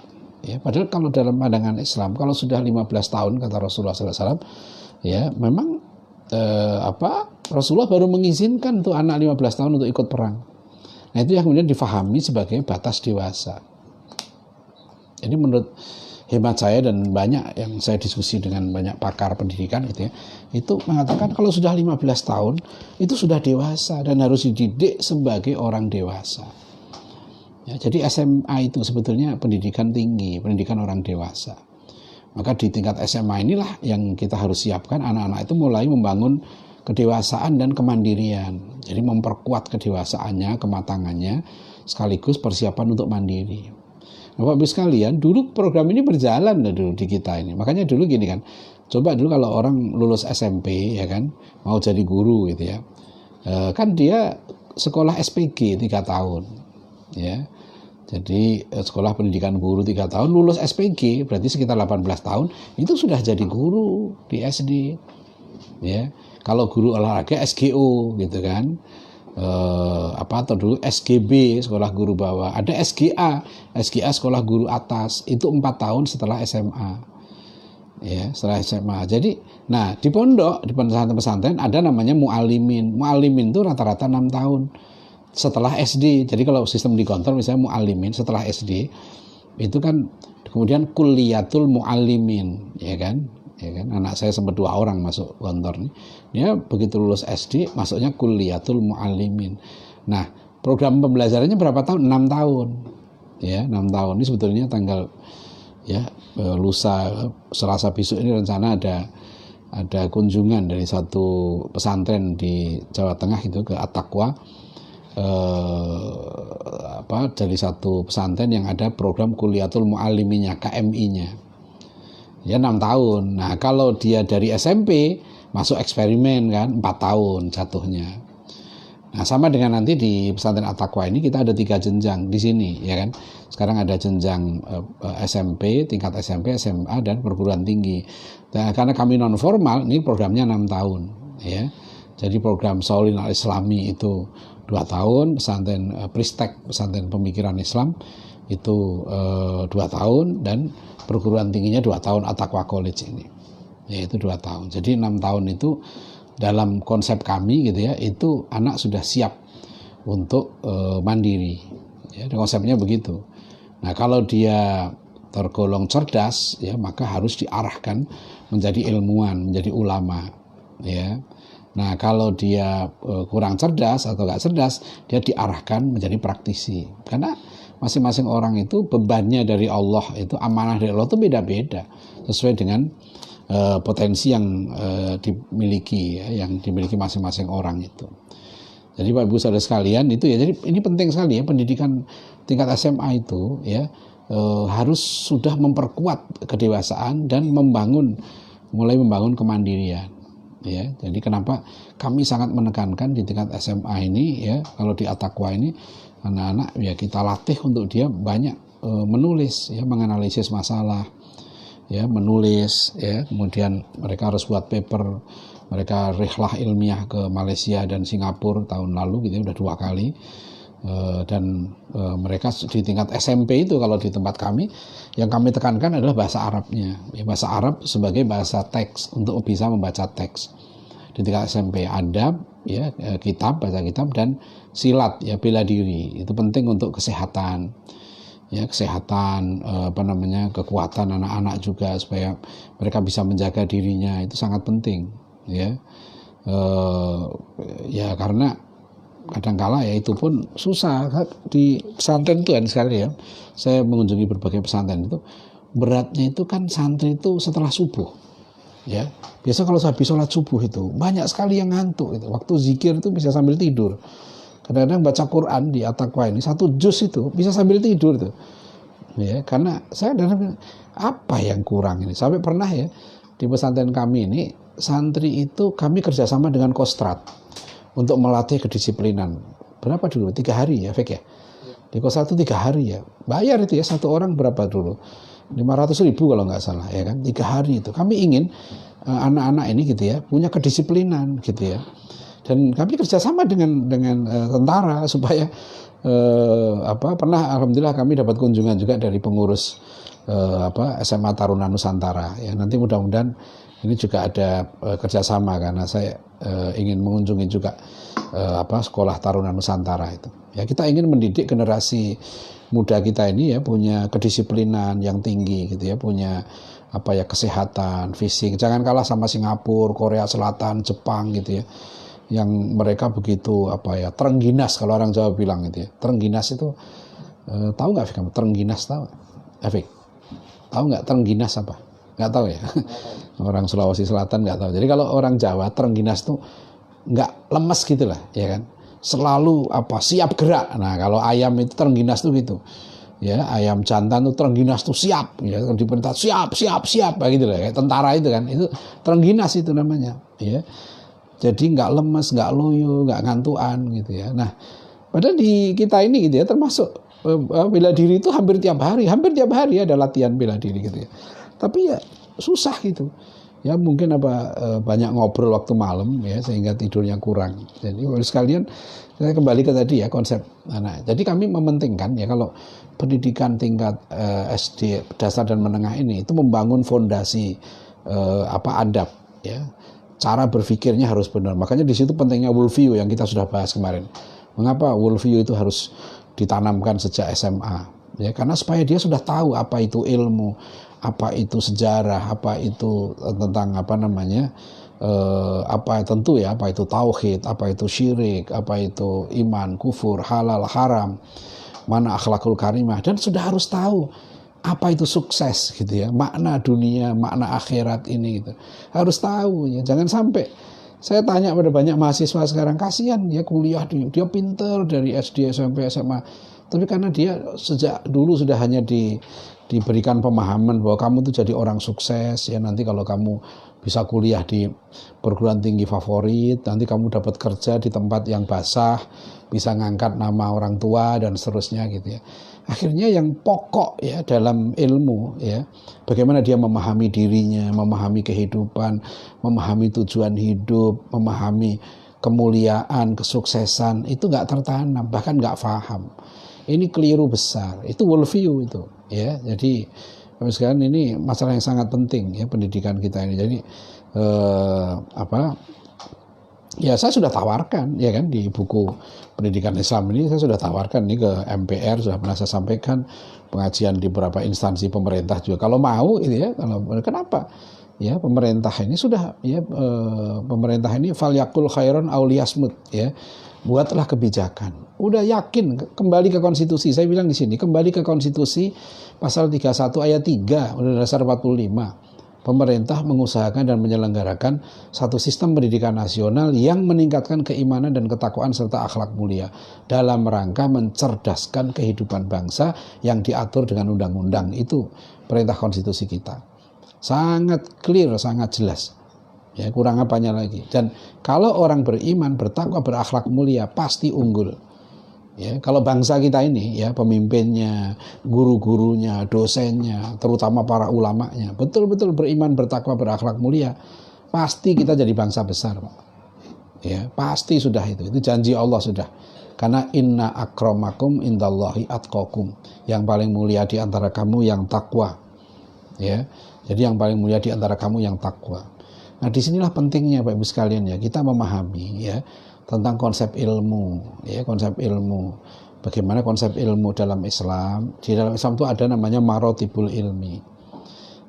ya. Padahal kalau dalam pandangan Islam, kalau sudah 15 tahun kata Rasulullah SAW, ya, memang Rasulullah baru mengizinkan tuh anak 15 tahun untuk ikut perang. Nah, itu yang kemudian difahami sebagai batas dewasa. Jadi menurut hemat saya dan banyak yang saya diskusi dengan banyak pakar pendidikan, gitu ya, itu mengatakan kalau sudah 15 tahun itu sudah dewasa dan harus dididik sebagai orang dewasa. Ya, jadi SMA itu sebetulnya pendidikan tinggi, pendidikan orang dewasa. Maka di tingkat SMA inilah yang kita harus siapkan anak-anak itu mulai membangun kedewasaan dan kemandirian. Jadi memperkuat kedewasaannya, kematangannya, sekaligus persiapan untuk mandiri. Nah, Bapak Ibu sekalian, dulu program ini berjalan dulu di kita ini. Makanya dulu gini kan, coba dulu kalau orang lulus SMP ya kan, mau jadi guru gitu ya, kan dia sekolah SPG 3 tahun, ya. Jadi sekolah pendidikan guru 3 tahun, lulus SPG berarti sekitar 18 tahun itu sudah jadi guru di SD, ya. Kalau guru olahraga SGO gitu kan. Atau dulu SGB sekolah guru bawah, ada SGA sekolah guru atas, itu 4 tahun setelah SMA, ya, setelah SMA. Jadi nah di pondok, di pesantren ada namanya mu'alimin itu rata-rata 6 tahun setelah SD. Jadi kalau sistem di Gontor misalnya mu'alimin setelah SD itu kan, kemudian kuliatul mu'alimin, ya kan, anak saya sempat 2 orang masuk Gontor nih, dia begitu lulus SD masuknya kuliatul mu'alimin. Nah program pembelajarannya berapa tahun? 6 tahun, ya, 6 tahun. Ini sebetulnya tanggal, ya, lusa Selasa besok ini rencana ada kunjungan dari satu pesantren di Jawa Tengah itu ke At-Taqwa, dari satu pesantren yang ada program kuliatul mu'aliminya, KMI-nya. Ya 6 tahun. Nah kalau dia dari SMP masuk eksperimen kan 4 tahun jatuhnya. Nah sama dengan nanti di pesantren At-Taqwa ini kita ada 3 jenjang di sini, ya kan. Sekarang ada jenjang SMP, tingkat SMP, SMA dan perguruan tinggi. Nah, karena kami non formal, ini programnya 6 tahun, ya. Jadi program Shaolin Al-Islami itu 2 tahun, pesantren Pristek, pesantren pemikiran Islam itu 2 tahun, dan perguruan tingginya 2 tahun At-Taqwa College ini, yaitu 2 tahun. Jadi 6 tahun itu dalam konsep kami gitu ya, itu anak sudah siap untuk mandiri, ya, konsepnya begitu. Nah kalau dia tergolong cerdas, ya, maka harus diarahkan menjadi ilmuwan, menjadi ulama, ya. Nah kalau dia kurang cerdas atau gak cerdas, dia diarahkan menjadi praktisi. Karena masing-masing orang itu bebannya dari Allah, itu amanah dari Allah itu beda-beda sesuai dengan potensi yang dimiliki, ya, yang dimiliki masing-masing orang itu. Jadi Bapak Ibu Saudara sekalian itu, ya, jadi ini penting sekali ya, pendidikan tingkat SMA itu, ya, harus sudah memperkuat kedewasaan dan mulai membangun kemandirian, ya. Jadi kenapa kami sangat menekankan di tingkat SMA ini, ya, kalau di At-Taqwa ini anak-anak ya kita latih untuk dia banyak menulis, ya, menganalisis masalah, ya, menulis, ya, kemudian mereka harus buat paper. Mereka rihlah ilmiah ke Malaysia dan Singapura tahun lalu gitu ya, udah 2 kali, dan mereka di tingkat SMP itu kalau di tempat kami yang kami tekankan adalah bahasa Arabnya, ya, bahasa Arab sebagai bahasa teks untuk bisa membaca teks. Di tingkat SMP adab, ya, kitab, baca kitab, dan silat, ya, bela diri. Itu penting untuk kesehatan, ya, kesehatan, kekuatan anak-anak juga supaya mereka bisa menjaga dirinya, itu sangat penting, ya. Ya karena kadangkala ya itu pun susah di pesantren itu kan sekali ya. Saya mengunjungi berbagai pesantren itu, beratnya itu kan santri itu setelah subuh, ya. Biasa kalau habis sholat subuh itu banyak sekali yang ngantuk gitu. Waktu zikir itu bisa sambil tidur. Kadang-kadang baca Quran di At-Taqwa ini 1 juz itu bisa sambil tidur tuh, ya. Karena saya apa yang kurang ini, sampai pernah ya di pesantren kami ini santri itu kami kerjasama dengan Kostrad untuk melatih kedisiplinan. Berapa dulu? 3 hari ya, Fek ya. Di Kostrad itu 3 hari ya. Bayar itu ya, 1 orang berapa dulu? 500.000 kalau nggak salah, ya kan. 3 hari itu. Kami ingin anak-anak ini gitu ya punya kedisiplinan gitu ya. Dan kami kerjasama dengan tentara supaya pernah alhamdulillah kami dapat kunjungan juga dari pengurus SMA Taruna Nusantara. Ya nanti mudah-mudahan ini juga ada kerjasama karena saya ingin mengunjungi juga sekolah Taruna Nusantara itu. Ya kita ingin mendidik generasi muda kita ini ya punya kedisiplinan yang tinggi gitu ya, punya kesehatan fisik. Jangan kalah sama Singapura, Korea Selatan, Jepang gitu ya. Yang mereka begitu terengginas kalau orang Jawa bilang gitu ya. Terengginas itu Tahu nggak kamu Trengginas, tahu? Efik, tahu nggak Trengginas apa? Nggak tahu ya. Orang Sulawesi Selatan nggak tahu. Jadi kalau orang Jawa Trengginas tuh nggak lemes gitu lah, ya kan? Selalu siap gerak. Nah kalau ayam itu Trengginas tuh gitu. Ya, ayam jantan tuh Trengginas tuh siap, ya, diperintah siap, gitu lah, kayak tentara itu kan, itu Trengginas itu namanya, ya. Jadi nggak lemes, nggak loyo, nggak ngantuan gitu ya. Nah, padahal di kita ini gitu ya, termasuk bela diri itu hampir tiap hari ada latihan bela diri gitu ya. Tapi ya susah gitu. Ya mungkin banyak ngobrol waktu malam ya sehingga tidurnya kurang. Jadi sekalian saya kembali ke tadi ya konsep anak. Jadi kami mementingkan ya kalau pendidikan tingkat SD dasar dan menengah ini itu membangun fondasi adab ya. Cara berpikirnya harus benar. Makanya di situ pentingnya worldview yang kita sudah bahas kemarin. Mengapa worldview itu harus ditanamkan sejak SMA? Ya, karena supaya dia sudah tahu apa itu ilmu, apa itu sejarah, apa itu tentang tentu ya, apa itu tauhid, apa itu syirik, apa itu iman, kufur, halal, haram, mana akhlakul karimah, dan sudah harus tahu apa itu sukses gitu ya, makna dunia, makna akhirat ini gitu. Harus tahu ya, jangan sampai saya tanya pada banyak mahasiswa sekarang, kasihan ya kuliah dia pinter dari SD, SMP, SMA, tapi karena dia sejak dulu sudah hanya diberikan pemahaman bahwa kamu tuh jadi orang sukses ya, nanti kalau kamu bisa kuliah di perguruan tinggi favorit, nanti kamu dapat kerja di tempat yang basah, bisa ngangkat nama orang tua dan seterusnya gitu ya. Akhirnya yang pokok ya dalam ilmu ya, bagaimana dia memahami dirinya, memahami kehidupan, memahami tujuan hidup, memahami kemuliaan, kesuksesan, itu nggak tertanam, bahkan nggak paham. Ini keliru besar, itu worldview itu ya. Jadi sekarang ini masalah yang sangat penting ya pendidikan kita ini. Jadi ya saya sudah tawarkan ya kan di buku pendidikan Islam ini, saya sudah tawarkan ini ke MPR, sudah pernah saya sampaikan, pengajian di beberapa instansi pemerintah juga kalau mau itu ya. Kalau kenapa ya pemerintah ini sudah ya pemerintah ini falyakul khairon auliyasmut ya, buatlah kebijakan. Udah yakin kembali ke konstitusi. Saya bilang di sini kembali ke konstitusi pasal 31 ayat 3 Undang-Undang Dasar 45. Pemerintah mengusahakan dan menyelenggarakan satu sistem pendidikan nasional yang meningkatkan keimanan dan ketakwaan serta akhlak mulia dalam rangka mencerdaskan kehidupan bangsa yang diatur dengan undang-undang. Itu perintah konstitusi kita. Sangat clear, sangat jelas. Ya, kurang apanya lagi. Dan kalau orang beriman, bertakwa, berakhlak mulia pasti unggul. Ya, kalau bangsa kita ini ya pemimpinnya, guru-gurunya, dosennya, terutama para ulamanya betul-betul beriman, bertakwa, berakhlak mulia, pasti kita jadi bangsa besar, Pak. Ya, pasti sudah itu janji Allah sudah. Karena inna akramakum indallahi atqakum. Yang paling mulia di antara kamu yang takwa. Ya. Jadi yang paling mulia di antara kamu yang takwa. Nah, disinilah pentingnya Bapak Ibu sekalian ya, kita memahami ya tentang konsep ilmu, ya konsep ilmu. Bagaimana konsep ilmu dalam Islam? Di dalam Islam itu ada namanya marotibul ilmi.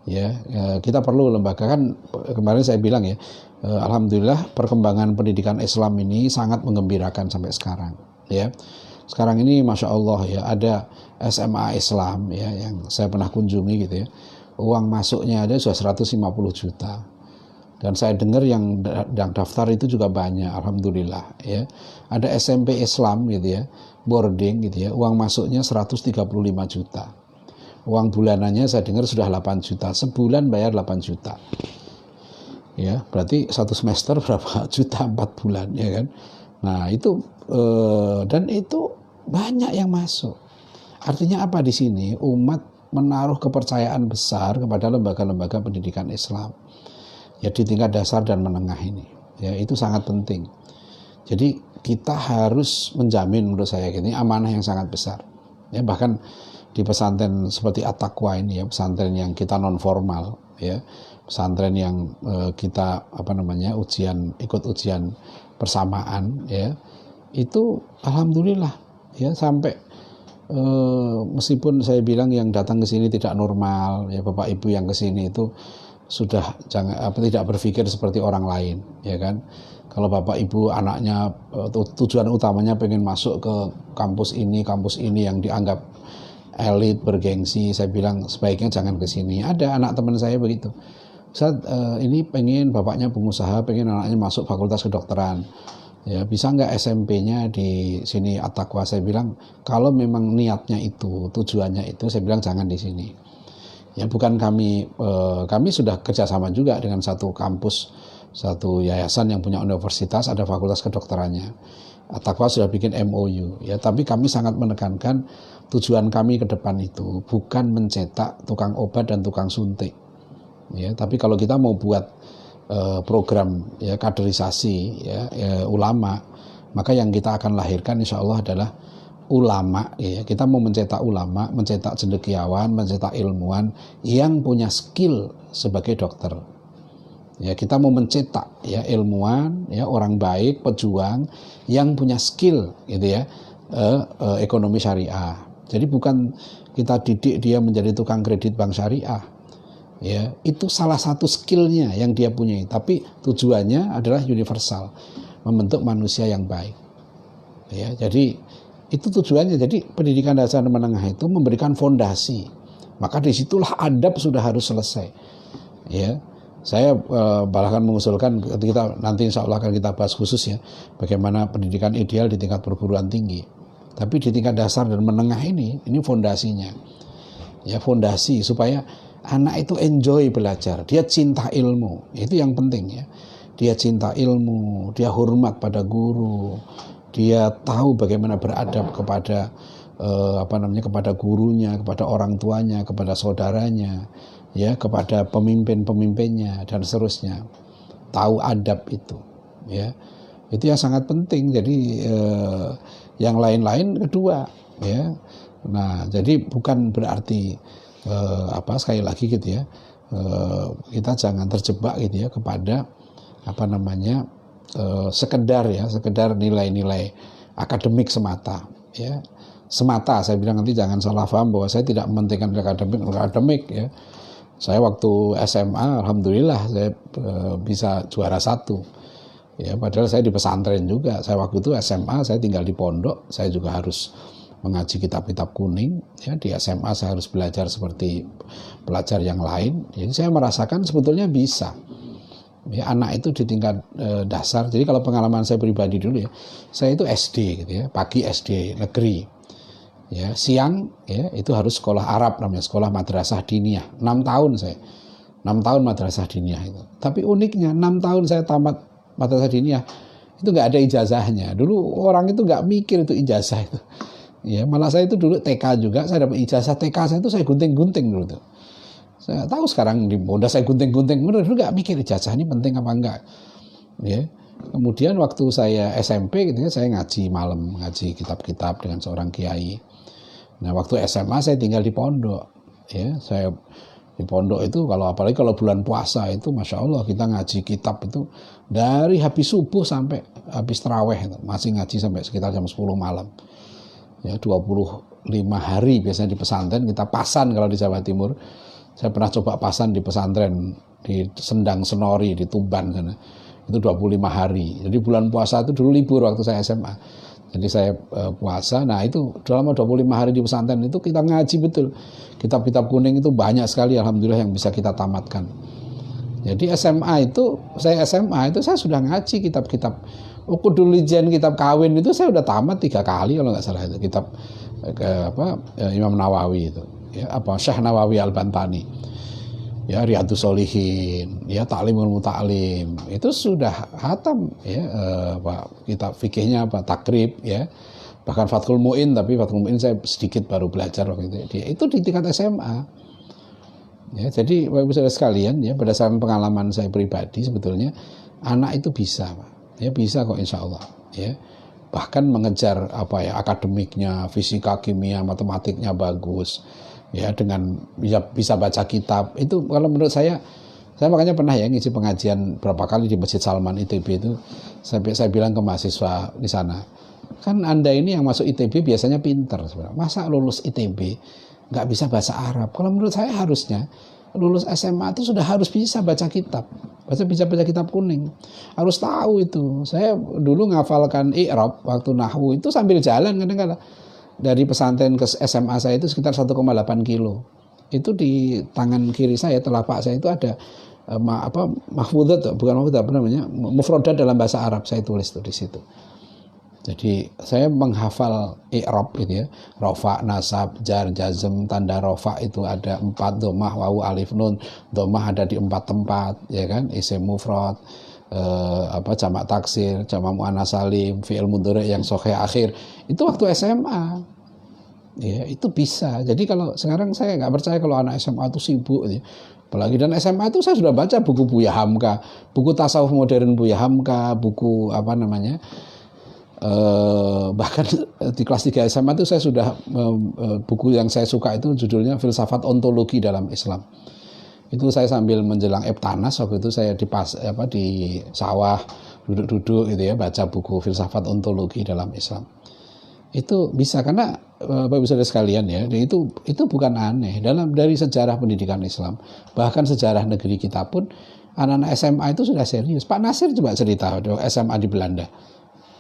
Ya, kita perlu lembaga kan kemarin saya bilang ya, alhamdulillah perkembangan pendidikan Islam ini sangat menggembirakan sampai sekarang. Ya, sekarang ini masya Allah ya ada SMA Islam ya yang saya pernah kunjungi gitu ya. Uang masuknya ada sudah 150 juta. Dan saya dengar yang daftar itu juga banyak, alhamdulillah ya. Ada SMP Islam gitu ya, boarding gitu ya, uang masuknya 135 juta. Uang bulanannya saya dengar sudah 8 juta, sebulan bayar 8 juta. Ya, berarti satu semester berapa juta 4 bulan ya kan. Nah, itu dan itu banyak yang masuk. Artinya apa di sini? Umat menaruh kepercayaan besar kepada lembaga-lembaga pendidikan Islam. Ya di tingkat dasar dan menengah ini ya itu sangat penting. Jadi kita harus menjamin menurut saya ini amanah yang sangat besar ya, bahkan di pesantren seperti At-Taqwa ini ya, pesantren yang kita non formal ya, pesantren yang kita ikut ujian persamaan ya, itu alhamdulillah ya sampai meskipun saya bilang yang datang ke sini tidak normal ya, Bapak Ibu yang ke sini itu sudah tidak berpikir seperti orang lain, ya kan. Kalau bapak ibu anaknya tujuan utamanya pengen masuk ke kampus ini yang dianggap elit bergengsi, saya bilang sebaiknya jangan ke sini. Ada anak teman saya begitu, Ustaz, ini pengen bapaknya pengusaha, pengen anaknya masuk fakultas kedokteran, ya bisa nggak SMP-nya di sini At-Taqwa? Saya bilang kalau memang niatnya itu, tujuannya itu, saya bilang jangan di sini. Ya bukan kami sudah kerjasama juga dengan satu kampus, satu yayasan yang punya universitas, ada fakultas kedokterannya. At-Taqwa sudah bikin MOU, ya. Tapi kami sangat menekankan tujuan kami ke depan itu bukan mencetak tukang obat dan tukang suntik, ya. Tapi kalau kita mau buat program ya kaderisasi ulama, maka yang kita akan lahirkan insya Allah adalah ulama, ya. Kita mau mencetak ulama, mencetak cendekiawan, mencetak ilmuwan yang punya skill sebagai dokter. Ya, kita mau mencetak ya ilmuwan, ya orang baik, pejuang yang punya skill gitu ya, ekonomi syariah. Jadi bukan kita didik dia menjadi tukang kredit bank syariah. Ya, itu salah satu skillnya yang dia punyai, tapi tujuannya adalah universal, membentuk manusia yang baik. Ya, jadi itu tujuannya. Jadi pendidikan dasar dan menengah itu memberikan fondasi. Maka disitulah adab sudah harus selesai. Ya, saya bahkan mengusulkan kita nanti insya Allah akan kita bahas khusus ya bagaimana pendidikan ideal di tingkat perguruan tinggi. Tapi di tingkat dasar dan menengah ini fondasinya. Ya, fondasi supaya anak itu enjoy belajar, dia cinta ilmu, itu yang penting ya. Dia cinta ilmu, dia hormat pada guru, dia tahu bagaimana beradab kepada kepada gurunya, kepada orang tuanya, kepada saudaranya, ya, kepada pemimpin-pemimpinnya dan seterusnya. Tahu adab itu, ya. Itu yang sangat penting. Jadi yang lain-lain kedua, ya. Nah, jadi bukan berarti sekali lagi gitu ya. Kita jangan terjebak gitu ya kepada sekedar nilai-nilai akademik semata, ya. Semata, saya bilang nanti jangan salah paham bahwa saya tidak mementingkan akademik ya. Saya waktu SMA alhamdulillah saya bisa juara 1. Ya, padahal saya di pesantren juga. Saya waktu itu SMA saya tinggal di pondok, saya juga harus mengaji kitab-kitab kuning ya. Di SMA saya harus belajar seperti pelajar yang lain. Jadi saya merasakan sebetulnya bisa. Ya, anak itu di tingkat dasar. Jadi kalau pengalaman saya pribadi dulu ya, saya itu SD gitu ya, pagi SD negeri. Ya, siang ya itu harus sekolah Arab namanya, sekolah madrasah diniyah. 6 tahun saya. 6 tahun madrasah diniyah itu. Tapi uniknya 6 tahun saya tamat madrasah diniyah itu nggak ada ijazahnya. Dulu orang itu nggak mikir itu ijazah itu. Ya, malah saya itu dulu TK juga, saya dapat ijazah TK saya itu saya gunting-gunting dulu tuh. Saya tahu sekarang di Bonda saya gunting-gunting, dulu nggak mikir ijazah ini penting apa enggak. Ya. Kemudian waktu saya SMP gitu ya, saya ngaji malam, ngaji kitab-kitab dengan seorang kiai. Nah, waktu SMA saya tinggal di pondok. Ya, saya di pondok itu apalagi kalau bulan puasa itu Masya Allah kita ngaji kitab itu dari habis subuh sampai habis taraweh, masih ngaji sampai sekitar jam 10 malam. Ya, 25 hari biasanya di pesantren kita pasan kalau di Jawa Timur. Saya pernah coba pasan di pesantren di Sendang Senori di Tuban sana. Itu 25 hari. Jadi bulan puasa itu dulu libur waktu saya SMA. Jadi saya puasa. Nah, itu dalam 25 hari di pesantren itu kita ngaji betul. Kitab-kitab kuning itu banyak sekali alhamdulillah yang bisa kita tamatkan. Jadi saya SMA itu saya sudah ngaji kitab-kitab Uqudul Lijan, kitab kawin itu saya udah tamat 3 kali kalau nggak salah itu kitab Imam Nawawi itu. Ya, Syekh Nawawi Al-Bantani. Ya, Riyadhus Shalihin, ya Ta'limul Muta'alim. Itu sudah hatam ya, kitab fikihnya takrib ya. Bahkan Fathul Mu'in, tapi Fathul Mu'in saya sedikit baru belajar waktu itu. Itu di tingkat SMA. Ya, jadi Bapak Ibu Saudara sekalian ya, berdasarkan pengalaman saya pribadi sebetulnya anak itu bisa, Pak. Ya bisa kok insya Allah ya. Bahkan mengejar akademiknya, fisika, kimia, matematiknya bagus. Ya, dengan bisa baca kitab itu kalau menurut saya makanya pernah ya ngisi pengajian berapa kali di Masjid Salman ITB itu sampai saya bilang ke mahasiswa di sana, kan Anda ini yang masuk ITB biasanya pinter sebenarnya, masa lulus ITB nggak bisa bahasa Arab? Kalau menurut saya harusnya lulus SMA itu sudah harus bisa baca kitab. Bisa baca kitab kuning. Harus tahu itu. Saya dulu ngafalkan i'rab waktu nahwu itu sambil jalan kadang-kadang. Dari pesantren ke SMA saya itu sekitar 1,8 kilo. Itu di tangan kiri saya, telapak saya itu ada mahfudzat, bukan mahfudzat, apa namanya? Mufradat dalam bahasa Arab saya tulis tuh di situ. Jadi saya menghafal i'rab gitu ya. Rafa, nasab, jar, jazm, tanda rafa itu ada 4, dhammah, wawu, alif, nun. Dhammah ada di 4 tempat, ya kan? Isim mufrad, jamak taksir, jamak muannats salim, fi'il mudhari yang sahih akhir. Itu waktu SMA. Ya, itu bisa. Jadi kalau sekarang saya nggak percaya kalau anak SMA itu sibuk gitu. Apalagi dan SMA itu saya sudah baca buku Buya Hamka, buku tasawuf modern Buya Hamka, buku bahkan di kelas 3 SMA itu saya sudah buku yang saya suka itu judulnya Filsafat Ontologi dalam Islam. Itu saya sambil menjelang Eptanas waktu itu saya di sawah duduk-duduk gitu ya baca buku Filsafat Ontologi dalam Islam. Itu bisa karena Bapak Ibu Saudara sekalian ya, itu bukan aneh dari sejarah pendidikan Islam. Bahkan sejarah negeri kita pun anak-anak SMA itu sudah serius. Pak Nasir coba cerita SMA di Belanda.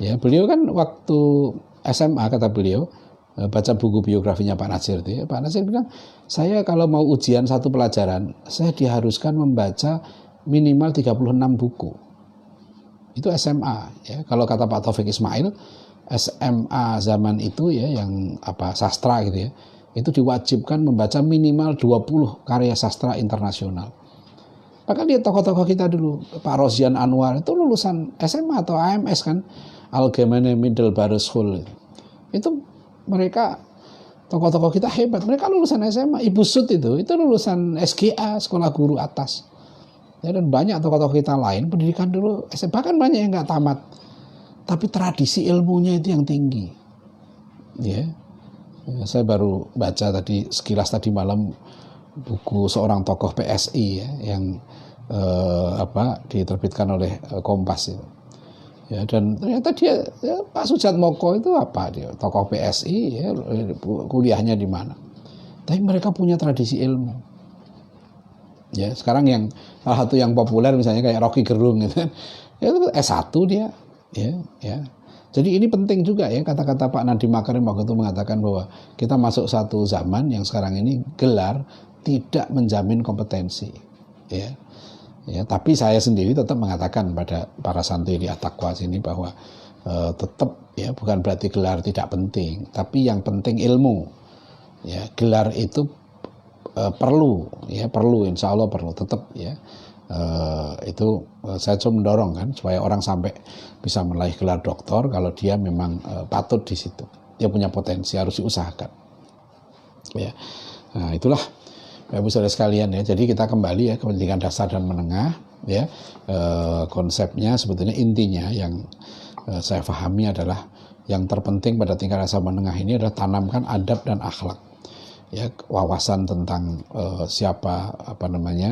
Ya, beliau kan waktu SMA kata beliau baca buku biografinya Pak Nasir itu ya, Pak Nasir bilang, saya kalau mau ujian satu pelajaran, saya diharuskan membaca minimal 36 buku. Itu SMA ya. Kalau kata Pak Taufik Ismail, SMA zaman itu ya yang sastra gitu ya, itu diwajibkan membaca minimal 20 karya sastra internasional. Bahkan dia tokoh-tokoh kita dulu, Pak Rosyan Anwar itu lulusan SMA atau AMS kan, Allgemeine Mittelbare-Schule. Itu mereka tokoh-tokoh kita hebat, mereka lulusan SMA. Ibu Sud itu lulusan SGA, sekolah guru atas. Ya, dan banyak tokoh-tokoh kita lain pendidikan dulu SMA, bahkan banyak yang nggak tamat. Tapi tradisi ilmunya itu yang tinggi. Ya, saya baru baca sekilas tadi malam buku seorang tokoh PSI ya, yang diterbitkan oleh Kompas itu. Ya, dan ternyata dia Pak Sujat Moko itu dia tokoh PSI ya, kuliahnya di mana. Tapi mereka punya tradisi ilmu. Ya, sekarang yang salah satu yang populer misalnya kayak Rocky Gerung gitu kan. Ya, itu S1 dia. Ya. Jadi ini penting juga ya, kata-kata Pak Nadiem Makarim waktu itu mengatakan bahwa kita masuk satu zaman yang sekarang ini gelar tidak menjamin kompetensi. Ya, tapi saya sendiri tetap mengatakan pada para santri di At-Taqwa sini bahwa tetap ya, bukan berarti gelar tidak penting, tapi yang penting ilmu. Ya, gelar itu perlu, insya Allah perlu tetap ya. Saya cuma mendorong kan supaya orang sampai bisa meraih gelar doktor kalau dia memang patut di situ, dia punya potensi, harus diusahakan. Ya, nah itulah Bapak Ibu Saudara sekalian ya. Jadi kita kembali ya ke pendidikan dasar dan menengah ya. Konsepnya sebetulnya intinya yang saya pahami adalah yang terpenting pada tingkat dasar menengah ini adalah tanamkan adab dan akhlak. Ya, wawasan tentang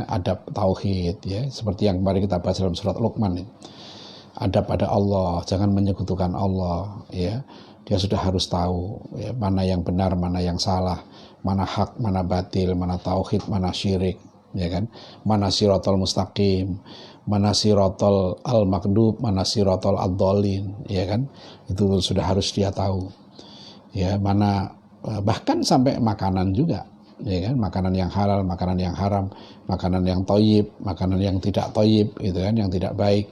adab tauhid ya, seperti yang kemarin kita bahas dalam surat Luqman. Adab pada Allah, jangan menyekutukan Allah ya. Dia sudah harus tahu ya, mana yang benar, mana yang salah, mana hak, mana batil, mana tauhid, mana syirik, ya kan? Mana siratal mustaqim, mana siratal al-maghdub, mana siratal ad-dhalin, ya kan? Itu sudah harus dia tahu. Ya, mana bahkan sampai makanan juga, ya kan? Makanan yang halal, makanan yang haram, makanan yang thayyib, makanan yang tidak thayyib, gitu kan, yang tidak baik.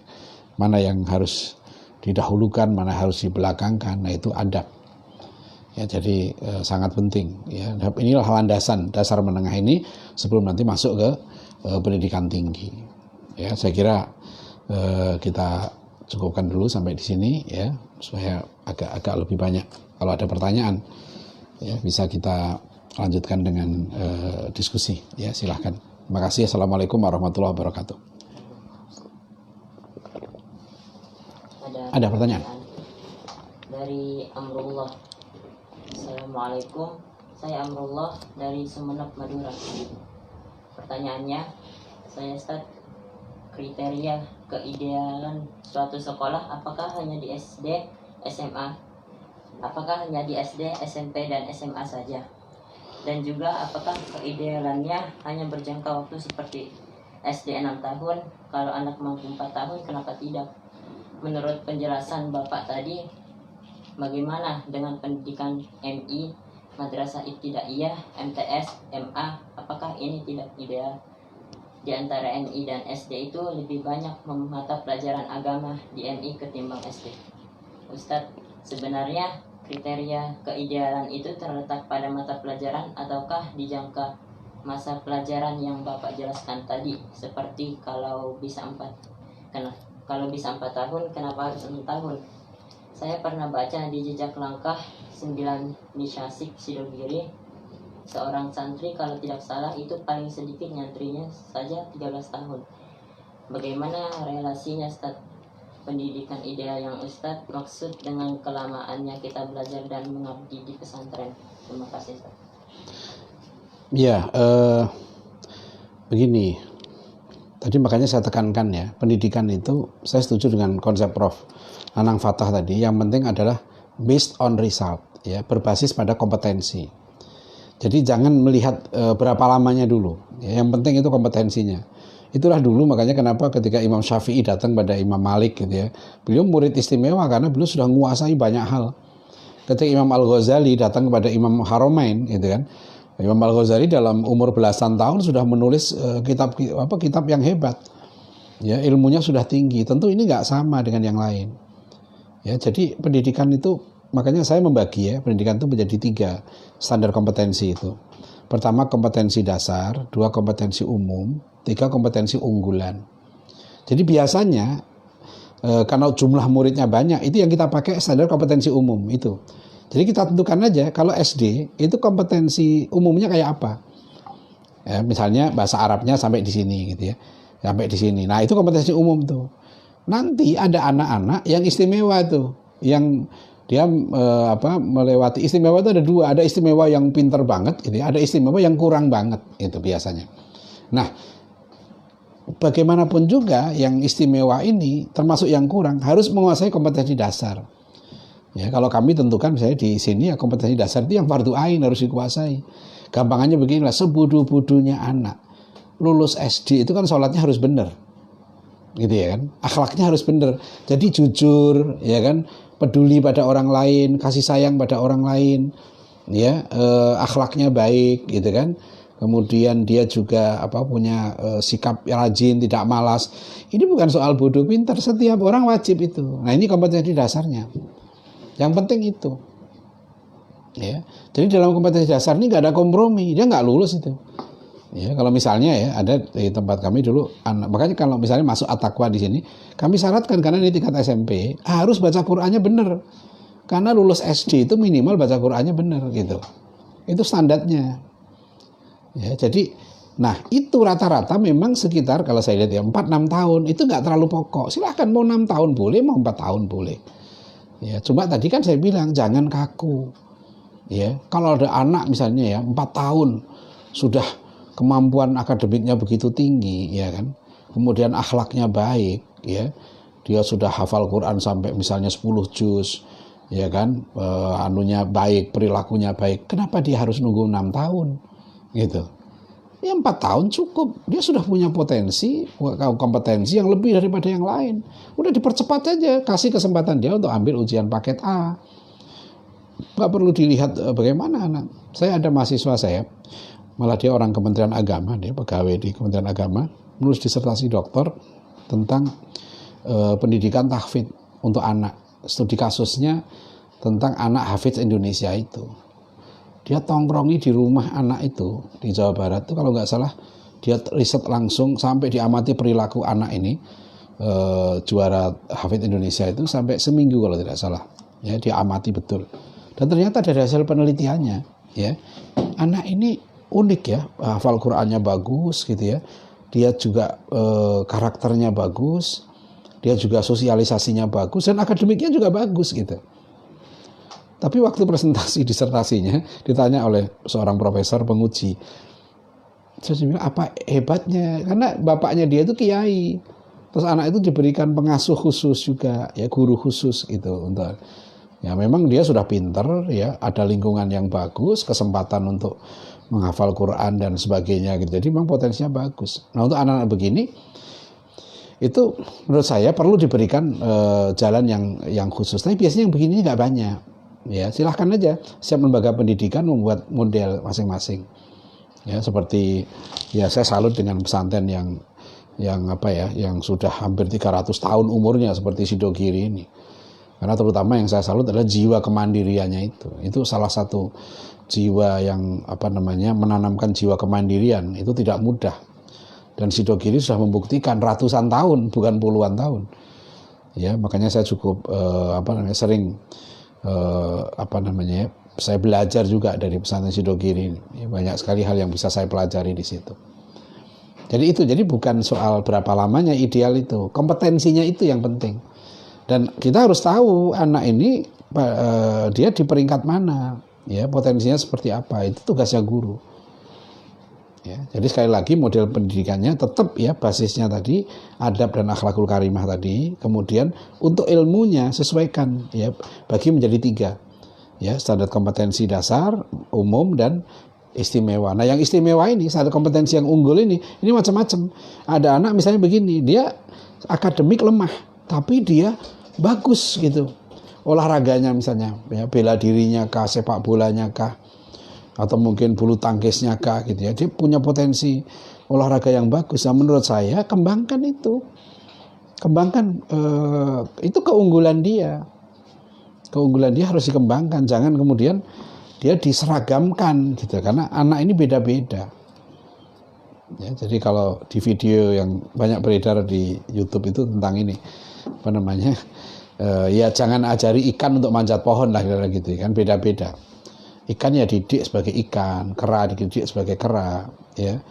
Mana yang harus didahulukan, mana harus dibelakangkan. Nah, itu adab. Ya, jadi sangat penting ya. Inilah landasan dasar menengah ini sebelum nanti masuk ke pendidikan tinggi. Ya, saya kira kita cukupkan dulu sampai di sini ya, supaya agak lebih banyak. Kalau ada pertanyaan ya bisa kita lanjutkan dengan diskusi ya, silahkan. Terima kasih. Assalamualaikum warahmatullahi wabarakatuh. Ada pertanyaan dari Amrullah. Assalamualaikum, saya Amrullah dari Sumeneb, Madura. Pertanyaannya, saya Ustaz, kriteria keidealan suatu sekolah apakah hanya di SD, SMA? Apakah hanya di SD, SMP, dan SMA saja? Dan juga apakah keidealannya hanya berjangka waktu seperti SD 6 tahun, kalau anak mampu 4 tahun kenapa tidak? Menurut penjelasan Bapak tadi, bagaimana dengan pendidikan MI, Madrasah Ibtidaiyah, MTS, MA, apakah ini tidak ideal? Di antara MI dan SD itu lebih banyak mata pelajaran agama di MI ketimbang SD. Ustadz, sebenarnya kriteria keidealan itu terletak pada mata pelajaran ataukah di jangka masa pelajaran yang Bapak jelaskan tadi, seperti kalau bisa 4 tahun kenapa harus 6 tahun? Saya pernah baca di jejak langkah 9 Nisyasik Sidogiri, seorang santri kalau tidak salah itu paling sedikit nyantrinya saja 13 tahun. Bagaimana relasinya Ustadz? Pendidikan ideal yang Ustadz maksud dengan kelamaannya kita belajar dan mengabdi di pesantren. Terima kasih Ustadz. Ya, begini. Tadi makanya saya tekankan ya, pendidikan itu saya setuju dengan konsep Prof. Anang Fatah tadi. Yang penting adalah based on result, ya, berbasis pada kompetensi. Jadi jangan melihat berapa lamanya dulu. Ya, yang penting itu kompetensinya. Itulah dulu makanya kenapa ketika Imam Syafi'i datang pada Imam Malik gitu ya, beliau murid istimewa karena beliau sudah menguasai banyak hal. Ketika Imam Al-Ghazali datang kepada Imam Haramain gitu kan, Imam Al-Ghazali dalam umur belasan tahun sudah menulis kitab yang hebat. Ya, ilmunya sudah tinggi. Tentu ini nggak sama dengan yang lain. Ya, jadi pendidikan itu makanya saya membagi ya, pendidikan itu menjadi 3 standar kompetensi itu. Pertama kompetensi dasar, 2 kompetensi umum, 3 kompetensi unggulan. Jadi biasanya kalau jumlah muridnya banyak, itu yang kita pakai standar kompetensi umum itu. Jadi kita tentukan aja kalau SD itu kompetensi umumnya kayak apa. Ya, misalnya bahasa Arabnya sampai di sini gitu ya. Sampai di sini. Nah, itu kompetensi umum tuh. Nanti ada anak-anak yang istimewa tuh, yang dia melewati istimewa itu ada 2, ada istimewa yang pinter banget gitu ya, ada istimewa yang kurang banget itu biasanya. Nah, bagaimanapun juga yang istimewa ini termasuk yang kurang harus menguasai kompetensi dasar. Ya, kalau kami tentukan misalnya di sini ya kompetensi dasar itu yang fardu ain harus dikuasai. Gampangannya beginilah, sebodoh-bodohnya anak lulus SD itu kan sholatnya harus benar. Gitu ya kan, akhlaknya harus benar. Jadi jujur, ya kan, peduli pada orang lain, kasih sayang pada orang lain, ya, akhlaknya baik, gitu kan. Kemudian dia juga punya sikap rajin, tidak malas. Ini bukan soal bodoh pintar, setiap orang wajib itu. Nah, ini kompetensi dasarnya. Yang penting itu. Ya. Jadi dalam kompetensi dasar ini nggak ada kompromi, dia nggak lulus itu. Ya, kalau misalnya ya ada di tempat kami dulu, makanya kalau misalnya masuk at-taqwa di sini, kami syaratkan karena ini tingkat SMP harus baca Qur'annya benar. Karena lulus SD itu minimal baca Qur'annya benar gitu. Itu standarnya. Ya, jadi nah itu rata-rata memang sekitar kalau saya lihat ya 4-6 tahun itu nggak terlalu pokok. Silahkan mau 6 tahun boleh, mau 4 tahun boleh. Ya, cuma tadi kan saya bilang jangan kaku. Ya, kalau ada anak misalnya ya 4 tahun sudah kemampuan akademiknya begitu tinggi, ya kan, kemudian akhlaknya baik, ya, dia sudah hafal Quran sampai misalnya 10 juz, ya kan, anunya baik, perilakunya baik, kenapa dia harus nunggu 6 tahun, gitu? Ya 4 tahun cukup, dia sudah punya kompetensi yang lebih daripada yang lain, udah dipercepat aja, kasih kesempatan dia untuk ambil ujian paket A, nggak perlu dilihat bagaimana anak. Saya ada mahasiswa saya, malah dia orang Kementerian Agama, dia pegawai di Kementerian Agama, menulis disertasi doktor tentang pendidikan tahfidz untuk anak. Studi kasusnya tentang anak hafidz Indonesia itu. Dia tongkrongi di rumah anak itu di Jawa Barat itu kalau nggak salah dia riset langsung sampai diamati perilaku anak ini, juara hafidz Indonesia itu sampai seminggu kalau tidak salah. Ya, dia amati betul. Dan ternyata dari hasil penelitiannya, ya, anak ini unik ya, hafal Qur'annya bagus gitu ya, dia juga karakternya bagus, dia juga sosialisasinya bagus dan akademiknya juga bagus gitu. Tapi waktu presentasi disertasinya ditanya oleh seorang profesor penguji, saya bilang apa hebatnya, karena bapaknya dia itu kiai, terus anak itu diberikan pengasuh khusus juga ya, guru khusus gitu untuk. Ya memang dia sudah pinter ya, ada lingkungan yang bagus, kesempatan untuk menghafal Quran dan sebagainya gitu. Jadi memang potensinya bagus. Nah, untuk anak-anak begini itu menurut saya perlu diberikan jalan yang khusus. Tapi biasanya yang begini nggak banyak. Ya, silahkan aja setiap lembaga pendidikan membuat model masing-masing. Ya, seperti ya saya salut dengan pesantren yang sudah hampir 300 tahun umurnya seperti Sidogiri ini. Karena terutama yang saya salut adalah jiwa kemandiriannya itu. Itu salah satu jiwa yang menanamkan jiwa kemandirian itu tidak mudah. Dan Sidogiri sudah membuktikan ratusan tahun, bukan puluhan tahun. Ya, makanya saya cukup sering saya belajar juga dari pesantren Sidogiri. Ya, banyak sekali hal yang bisa saya pelajari di situ. Jadi bukan soal berapa lamanya ideal itu, kompetensinya itu yang penting. Dan kita harus tahu anak ini dia di peringkat mana, ya potensinya seperti apa. Itu tugasnya guru. Ya, jadi sekali lagi model pendidikannya tetap ya basisnya tadi adab dan akhlakul karimah tadi. Kemudian untuk ilmunya sesuaikan ya, bagi menjadi 3 ya, standar kompetensi dasar, umum dan istimewa. Nah yang istimewa ini standar kompetensi yang unggul ini macam-macam. Ada anak misalnya begini, dia akademik lemah tapi dia bagus gitu olahraganya misalnya ya, bela dirinya kah, sepak bolanya kah, atau mungkin bulu tangkisnya kah gitu ya, dia punya potensi olahraga yang bagus. Nah, menurut saya kembangkan itu keunggulan dia harus dikembangkan, jangan kemudian dia diseragamkan gitu, karena anak ini beda-beda ya. Jadi kalau di video yang banyak beredar di YouTube itu tentang ini ya jangan ajari ikan untuk manjat pohon lah gitu kan, beda-beda. Ikan ya didik sebagai ikan, kera dididik sebagai kera, ya.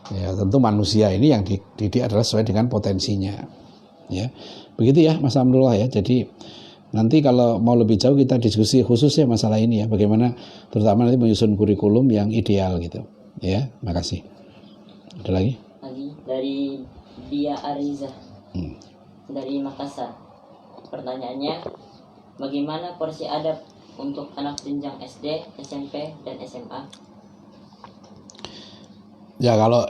Ya tentu manusia ini yang dididik adalah sesuai dengan potensinya, ya. Begitu ya Mas Amrullah ya. Jadi nanti kalau mau lebih jauh kita diskusi khususnya masalah ini ya, bagaimana terutama nanti menyusun kurikulum yang ideal gitu, ya. Makasih. Ada lagi? Dari Dia Ariza dari Makassar. Pertanyaannya, bagaimana porsi adab untuk anak jenjang SD, SMP, dan SMA? Ya kalau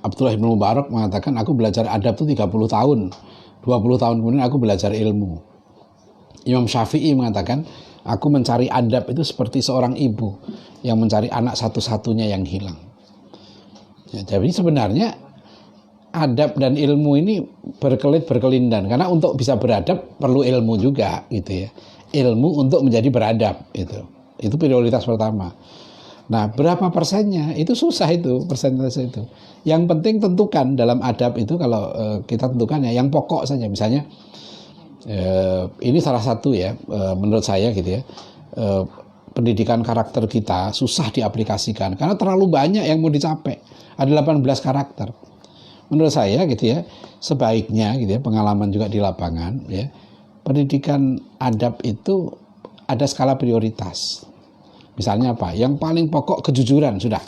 Abdullah bin Mubarak mengatakan aku belajar adab itu 30 tahun. 20 tahun kemudian aku belajar ilmu. Imam Syafi'i mengatakan aku mencari adab itu seperti seorang ibu yang mencari anak satu-satunya yang hilang. Ya, jadi sebenarnya adab dan ilmu ini berkelindan, karena untuk bisa beradab perlu ilmu juga gitu ya. Ilmu untuk menjadi beradab itu prioritas pertama. Nah berapa persennya itu susah, itu persentase itu. Yang penting tentukan dalam adab itu, kalau kita tentukan ya yang pokok saja. Misalnya ini salah satu ya menurut saya gitu ya, pendidikan karakter kita susah diaplikasikan karena terlalu banyak yang mau dicapai. Ada 18 karakter. Menurut saya gitu ya, sebaiknya gitu ya, pengalaman juga di lapangan ya, pendidikan adab itu ada skala prioritas. Misalnya apa? Yang paling pokok kejujuran sudah.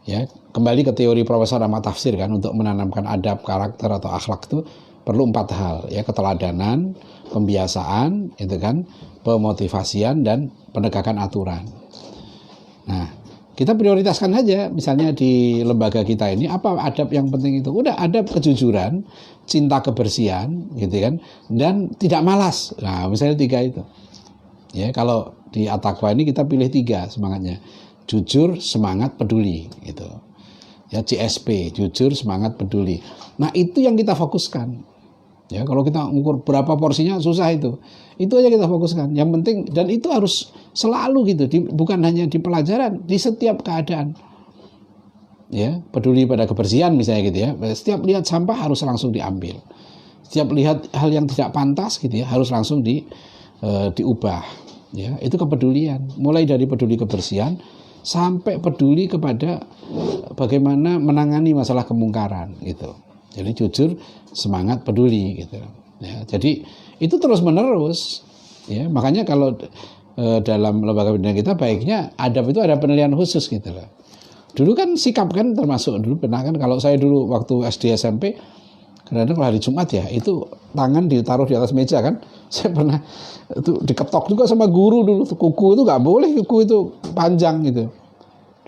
Ya, kembali ke teori Profesor Ahmad Tafsir kan, untuk menanamkan adab, karakter atau akhlak itu perlu 4 hal ya, keteladanan, pembiasaan, itu kan, pemotivasian dan penegakan aturan. Nah, kita prioritaskan aja misalnya di lembaga kita ini apa adab yang penting itu. Udah adab kejujuran, cinta kebersihan gitu kan, dan tidak malas. Nah, misalnya 3 itu. Ya, kalau di At-Taqwa ini kita pilih 3 semangatnya. Jujur, semangat, peduli gitu. Ya, CSP, jujur, semangat, peduli. Nah, itu yang kita fokuskan. Ya, kalau kita ukur berapa porsinya susah itu. Itu aja kita fokuskan. Yang penting, dan itu harus selalu gitu, bukan hanya di pelajaran, di setiap keadaan. Ya, peduli pada kebersihan misalnya gitu ya. Setiap lihat sampah harus langsung diambil. Setiap lihat hal yang tidak pantas gitu ya, harus langsung diubah. Ya, itu kepedulian. Mulai dari peduli kebersihan sampai peduli kepada bagaimana menangani masalah kemungkaran gitu. Jadi jujur, semangat, peduli gitu. Ya, jadi itu terus menerus. Ya, makanya kalau dalam lembaga pendidikan kita baiknya adab itu ada penilaian khusus gitu loh. Dulu kan sikap kan termasuk, dulu pernah kan, kalau saya dulu waktu SD SMP Kadang-kadang kalau hari Jumat ya, itu tangan ditaruh di atas meja kan. Saya pernah itu diketok juga sama guru dulu. Kuku itu nggak boleh, kuku itu panjang gitu.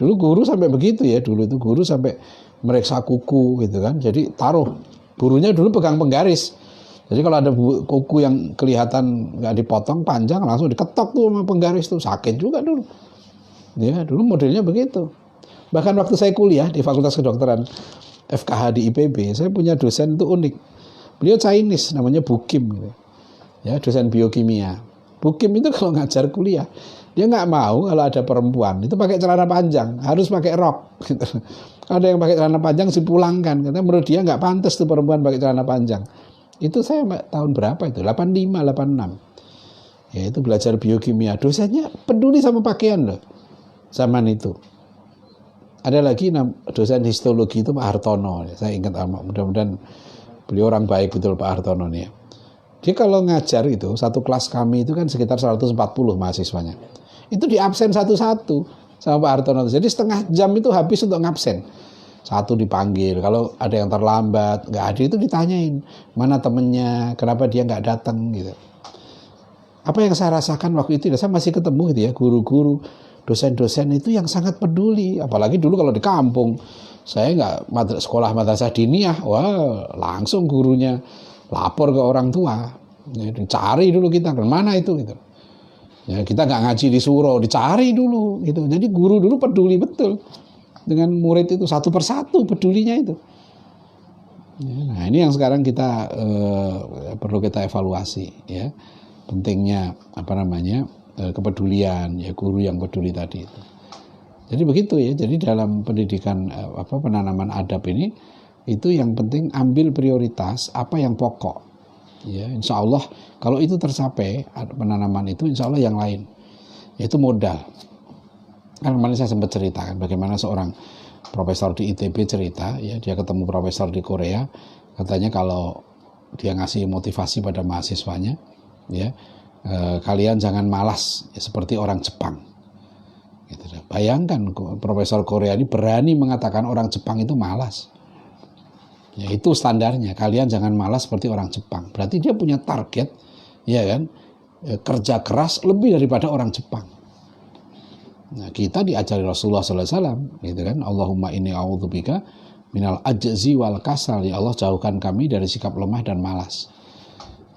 Dulu guru sampai begitu ya, dulu itu guru sampai meriksa kuku gitu kan. Jadi taruh, gurunya dulu pegang penggaris. Jadi kalau ada kuku yang kelihatan nggak dipotong panjang, langsung diketok tuh sama penggaris tuh, sakit juga dulu. Ya, dulu modelnya begitu. Bahkan waktu saya kuliah di Fakultas Kedokteran FKH di IPB, saya punya dosen itu unik. Beliau Chinese, namanya Bu Kim gitu. Ya, dosen biokimia. Bu Kim itu kalau ngajar kuliah, dia nggak mau kalau ada perempuan itu pakai celana panjang, harus pakai rok. Gitu. Ada yang pakai celana panjang dipulangkan, karena menurut dia nggak pantas tuh perempuan pakai celana panjang. Itu saya tahun berapa itu? 85, 86. Ya, itu belajar biokimia. Dosennya peduli sama pakaian loh, zaman itu. Ada lagi dosen histologi itu Pak Hartono. Saya ingat mudah-mudahan beliau orang baik betul Pak Hartono nih ya. Dia kalau ngajar itu, satu kelas kami itu kan sekitar 140 mahasiswanya. Itu diabsen satu-satu sama Pak Hartono. Jadi setengah jam itu habis untuk ngabsen. Satu dipanggil, kalau ada yang terlambat, nggak hadir itu ditanyain. Mana temennya, kenapa dia nggak datang gitu. Apa yang saya rasakan waktu itu, saya masih ketemu gitu ya, guru-guru, dosen-dosen itu yang sangat peduli. Apalagi dulu kalau di kampung, saya nggak sekolah madrasah diniyah, wah langsung gurunya lapor ke orang tua, ya, cari dulu kita kemana itu gitu. Ya, kita nggak ngaji di surau, dicari dulu gitu. Jadi guru dulu peduli betul dengan murid itu satu persatu pedulinya itu. Ya, nah ini yang sekarang kita perlu kita evaluasi ya, pentingnya kepedulian ya, guru yang peduli tadi itu. Jadi begitu ya. Jadi dalam pendidikan penanaman adab ini itu yang penting ambil prioritas apa yang pokok. Ya, insya Allah kalau itu tercapai penanaman itu, insya Allah yang lain yaitu modal. Kan kemarin saya sempat ceritakan bagaimana seorang profesor di ITB cerita ya, dia ketemu profesor di Korea, katanya kalau dia ngasih motivasi pada mahasiswanya ya, kalian jangan malas ya, seperti orang Jepang gitu. Bayangkan profesor Korea ini berani mengatakan orang Jepang itu malas ya, itu standarnya, kalian jangan malas seperti orang Jepang. Berarti dia punya target ya kan, kerja keras lebih daripada orang Jepang. Nah, kita diajari Rasulullah SAW, gitu kan? Allahumma inni a'udzubika minal ajzi wal kasal. Ya Allah, jauhkan kami dari sikap lemah dan malas.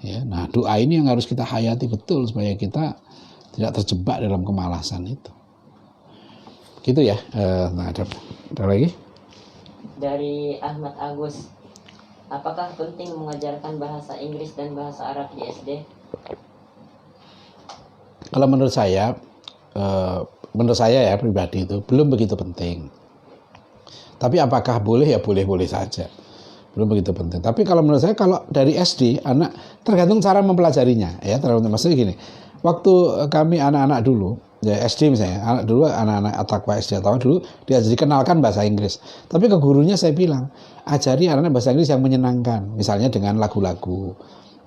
Ya, nah doa ini yang harus kita hayati betul supaya kita tidak terjebak dalam kemalasan itu. Gitu ya. Nah, ada lagi? Dari Ahmad Agus, apakah penting mengajarkan bahasa Inggris dan bahasa Arab di SD? Kalau menurut saya ya pribadi itu belum begitu penting. Tapi apakah boleh ya, boleh-boleh saja. Belum begitu penting. Tapi kalau menurut saya kalau dari SD anak tergantung cara mempelajarinya ya. Maksudnya gini, waktu kami anak-anak dulu ya SD misalnya, anak-anak At-Taqwa SD atau dulu diajari kenalkan bahasa Inggris. Tapi ke gurunya saya bilang, ajari anak-anak bahasa Inggris yang menyenangkan. Misalnya dengan lagu-lagu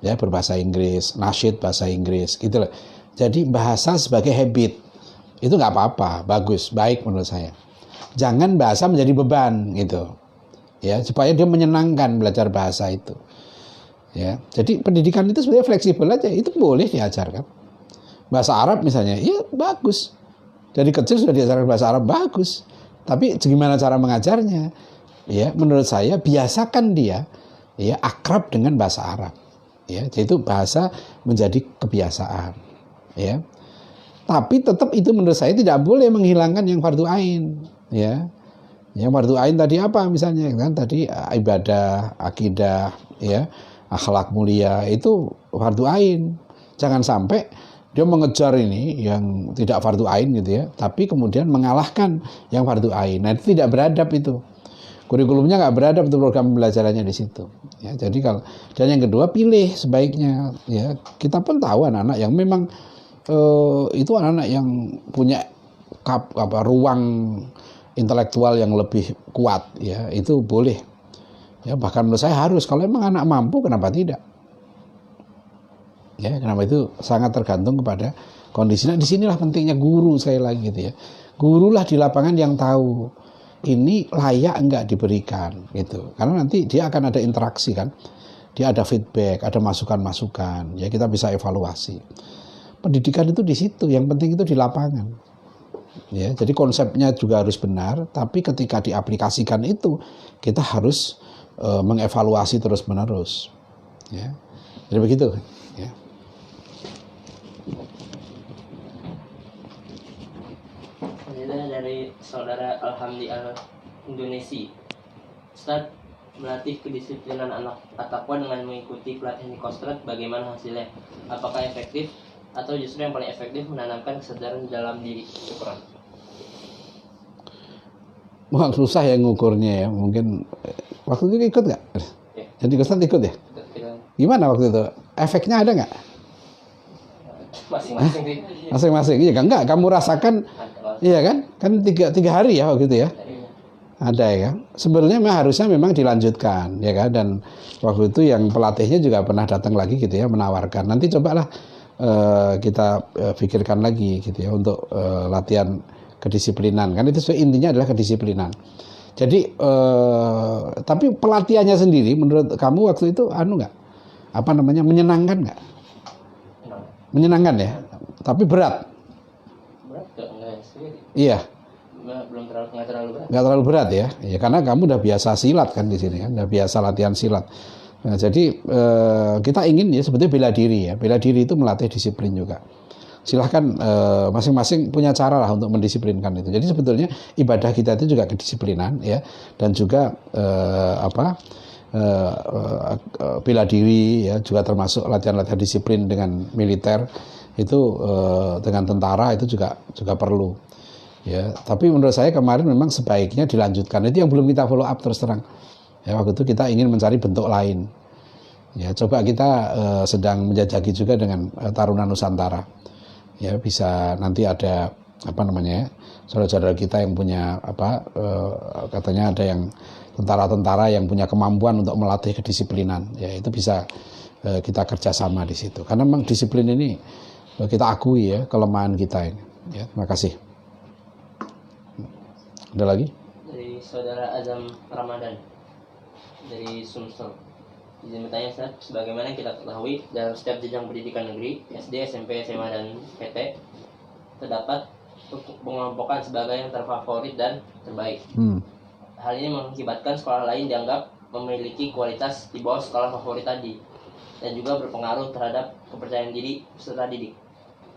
ya berbahasa Inggris, nasyid bahasa Inggris gitu loh. Jadi bahasa sebagai habit. Itu nggak apa-apa, bagus, baik menurut saya. Jangan bahasa menjadi beban gitu, ya supaya dia menyenangkan belajar bahasa itu. Ya, jadi pendidikan itu sebenarnya fleksibel aja, itu boleh diajarkan. Bahasa Arab misalnya, ya bagus. Dari kecil sudah diajarkan bahasa Arab, bagus. Tapi gimana cara mengajarnya? Ya, menurut saya biasakan dia, ya akrab dengan bahasa Arab. Ya, jadi itu bahasa menjadi kebiasaan. Ya. Tapi tetap itu menurut saya tidak boleh menghilangkan yang fardu ain, ya. Yang fardu ain tadi apa misalnya kan tadi ibadah, akidah, ya, akhlak mulia itu fardu ain. Jangan sampai dia mengejar ini yang tidak fardu ain gitu ya, tapi kemudian mengalahkan yang fardu ain. Nah, itu tidak beradab itu. Kurikulumnya nggak beradab itu, program pembelajarannya di situ. Ya, jadi dan yang kedua pilih sebaiknya ya. Kita pun tahu anak-anak yang memang itu anak-anak yang punya ruang intelektual yang lebih kuat ya, itu boleh ya, bahkan menurut saya harus. Kalau memang anak mampu, kenapa tidak ya, kenapa? Itu sangat tergantung kepada kondisinya. Disinilah pentingnya guru, sekali lagi gitu ya, gurulah di lapangan yang tahu ini layak enggak diberikan gitu. Karena nanti dia akan ada interaksi kan. Dia ada feedback, ada masukan-masukan, ya kita bisa evaluasi. Pendidikan itu di situ, yang penting itu di lapangan. Ya, jadi konsepnya juga harus benar, tapi ketika diaplikasikan itu kita harus mengevaluasi terus-menerus. Ya. Jadi begitu, ya. Selanjutnya dari saudara Alhamdi Al Indonesia. Ustaz, melatih kedisiplinan anak at-taqwa dengan mengikuti pelatihan di Kostrad, bagaimana hasilnya? Apakah efektif atau justru yang paling efektif menanamkan kesadaran dalam diri? Syukran. Wah, susah ya ngukurnya ya. Mungkin waktu itu ikut nggak? Ya. Jadi Ustaz ikut ya? Gimana waktu itu? Efeknya ada nggak? Masing-masing sih. Masing-masing. Iya enggak? Kamu rasakan? Iya kan? Kan tiga hari ya waktu itu ya? Ada ya. Sebenarnya harusnya memang dilanjutkan ya kan, dan waktu itu yang pelatihnya juga pernah datang lagi gitu ya, menawarkan nanti cobalah kita pikirkan lagi gitu ya untuk latihan kedisiplinan kan, itu intinya adalah kedisiplinan. Jadi tapi pelatihannya sendiri menurut kamu waktu itu menyenangkan nggak? Menyenangkan ya, tapi berat. Berat enggak sih? Iya. Nggak terlalu berat. Nggak terlalu berat ya, ya karena kamu udah biasa silat kan di sini kan, udah biasa latihan silat. Nah, jadi kita ingin ya sebetulnya bela diri ya, bela diri itu melatih disiplin juga. Silahkan masing-masing punya cara lah untuk mendisiplinkan itu. Jadi sebetulnya ibadah kita itu juga kedisiplinan ya, dan juga bela diri ya, juga termasuk latihan-latihan disiplin dengan militer itu, dengan tentara itu juga perlu. Ya, tapi menurut saya kemarin memang sebaiknya dilanjutkan. Itu yang belum kita follow up terus terang. Ya, waktu itu kita ingin mencari bentuk lain. Ya, coba kita sedang menjajaki juga dengan Taruna Nusantara. Ya, bisa nanti ada saudara-saudara kita yang punya katanya ada yang tentara-tentara yang punya kemampuan untuk melatih kedisiplinan. Ya, itu bisa kita kerjasama di situ. Karena memang disiplin ini kita akui ya kelemahan kita ini. Ya, terima kasih. Ada lagi? Dari saudara Azam Ramadan dari Sumsel. Izin bertanya, Ustaz, sebagaimana yang kita ketahui dalam setiap jenjang pendidikan negeri, SD, SMP, SMA, dan PT, terdapat pengelompokan sebagai yang terfavorit dan terbaik. Hal ini mengakibatkan sekolah lain dianggap memiliki kualitas di bawah sekolah favorit tadi, dan juga berpengaruh terhadap kepercayaan diri peserta didik.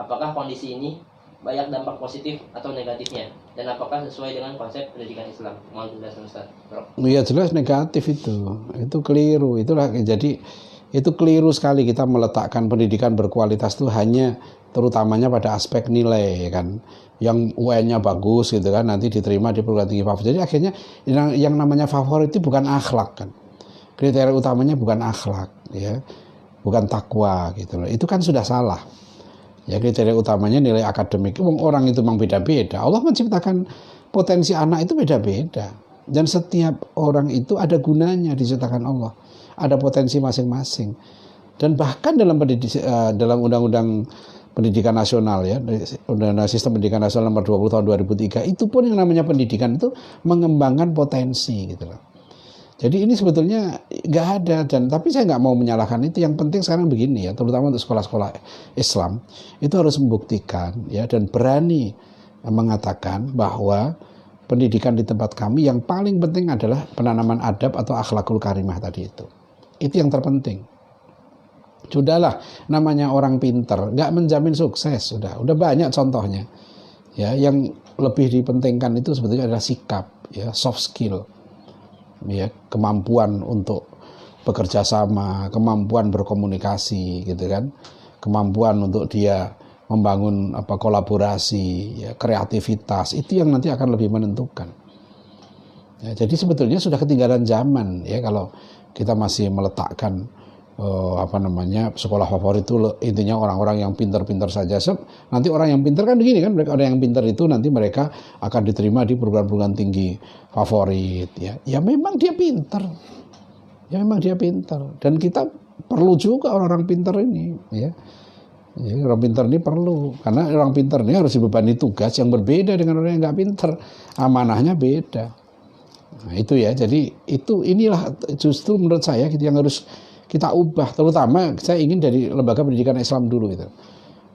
Apakah kondisi ini banyak dampak positif atau negatifnya, dan apakah sesuai dengan konsep pendidikan Islam? Mohon penjelasan Ustaz. Iya jelas negatif itu keliru. Itulah jadi itu keliru sekali kita meletakkan pendidikan berkualitas itu hanya terutamanya pada aspek nilai ya kan. Yang UN-nya bagus gitu kan, nanti diterima di perguruan tinggi favorit. Jadi akhirnya yang namanya favorit itu bukan akhlak kan. Kriteria utamanya bukan akhlak ya, bukan takwa gitu loh. Itu kan sudah salah. Ya, kriteria utamanya nilai akademik. Orang itu memang beda-beda. Allah menciptakan potensi anak itu beda-beda. Dan setiap orang itu ada gunanya diciptakan Allah. Ada potensi masing-masing. Dan bahkan dalam Undang-Undang Pendidikan Nasional ya, Undang-Undang Sistem Pendidikan Nasional nomor 20 tahun 2003, itu pun yang namanya pendidikan itu mengembangkan potensi gitu loh. Jadi ini sebetulnya nggak ada, tapi saya nggak mau menyalahkan itu. Yang penting sekarang begini ya, terutama untuk sekolah-sekolah Islam itu harus membuktikan ya, dan berani mengatakan bahwa pendidikan di tempat kami yang paling penting adalah penanaman adab atau akhlakul karimah tadi itu. Itu yang terpenting. Sudahlah, namanya orang pinter nggak menjamin sukses, sudah banyak contohnya. Ya, yang lebih dipentingkan itu sebetulnya adalah sikap, ya, soft skill. Ya, kemampuan untuk bekerja sama, kemampuan berkomunikasi gitu kan, kemampuan untuk dia membangun kolaborasi, ya, kreativitas, itu yang nanti akan lebih menentukan. Ya, jadi sebetulnya sudah ketinggalan zaman ya kalau kita masih meletakkan sekolah favorit itu intinya orang-orang yang pintar-pintar saja. Nanti orang yang pintar kan begini kan, mereka orang yang pintar itu nanti mereka akan diterima di perguruan-perguruan tinggi favorit ya. Ya memang dia pintar. Dan kita perlu juga orang-orang pintar ini ya. Ya, orang pintar ini perlu, karena orang pintar ini harus dibebani tugas yang berbeda dengan orang yang nggak pintar. Amanahnya beda. Nah, itu ya, jadi inilah justru menurut saya gitu yang harus kita ubah, terutama saya ingin dari lembaga pendidikan Islam dulu gitu.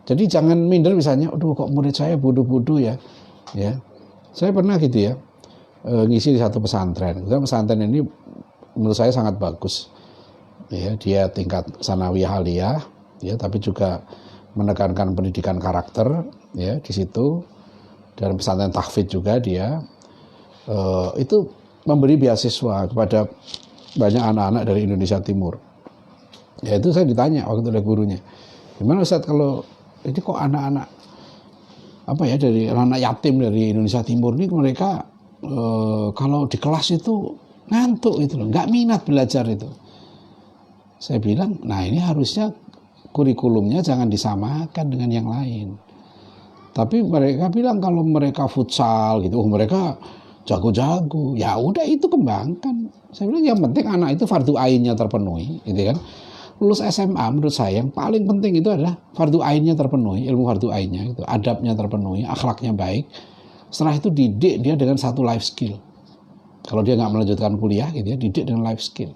Jadi jangan minder misalnya, aduh kok murid saya bodoh-bodoh ya. Saya pernah gitu ya, ngisi di satu pesantren. Pesantren ini menurut saya sangat bagus. Ya, dia tingkat sanawiyah aliyah, ya, tapi juga menekankan pendidikan karakter, ya, di situ. Dan pesantren tahfidz juga dia. Itu memberi beasiswa kepada banyak anak-anak dari Indonesia Timur. Ya itu saya ditanya waktu oleh gurunya, gimana Ustaz kalau ini kok anak-anak dari anak yatim dari Indonesia Timur ini mereka kalau di kelas itu ngantuk gitu loh, nggak minat belajar itu. Saya bilang, nah ini harusnya kurikulumnya jangan disamakan dengan yang lain. Tapi mereka bilang kalau mereka futsal gitu, mereka jago-jago, ya udah itu kembangkan. Saya bilang yang penting anak itu fardu ainnya terpenuhi, gitu kan. Lulus SMA menurut saya yang paling penting itu adalah fardu ainnya terpenuhi, ilmu fardu ainnya itu, adabnya terpenuhi, akhlaknya baik. Setelah itu didik dia dengan satu life skill. Kalau dia nggak melanjutkan kuliah gitu ya, didik dengan life skill.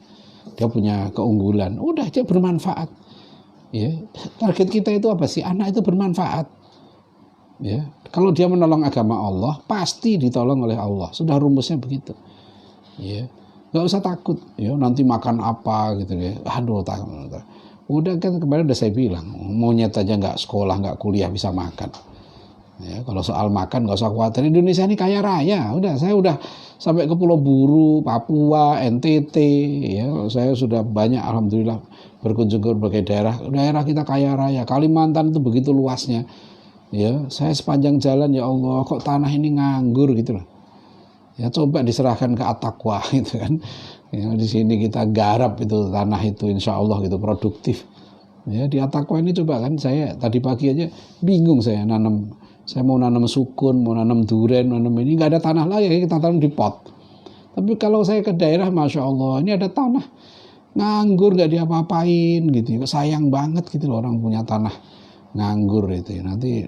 Dia punya keunggulan, udah dia bermanfaat. Ya, target kita itu apa sih? Anak itu bermanfaat. Ya, kalau dia menolong agama Allah, pasti ditolong oleh Allah. Sudah rumusnya begitu. Ya. Nggak usah takut, ya nanti makan apa gitu ya. Aduh, takut. Udah kan kemarin udah saya bilang, monyet aja nggak sekolah, nggak kuliah bisa makan. Ya, kalau soal makan nggak usah khawatir. Indonesia ini kaya raya. Saya udah sampai ke Pulau Buru, Papua, NTT. Ya, saya sudah banyak alhamdulillah berkunjung ke berbagai daerah. Daerah kita kaya raya. Kalimantan itu begitu luasnya. Ya, saya sepanjang jalan ya Allah, kok tanah ini nganggur gitu loh. Ya coba diserahkan ke at-taqwa gitu kan. Ya, di sini kita garap itu tanah itu insya Allah gitu produktif. Ya di at-taqwa ini coba kan saya tadi pagi aja bingung saya nanam. Saya mau nanam sukun, mau nanam duren, nanam ini nggak ada tanah lagi kita tanam di pot. Tapi kalau saya ke daerah masya Allah ini ada tanah nganggur nggak diapa-apain gitu. Sayang banget gitu loh orang punya tanah nganggur itu. Nanti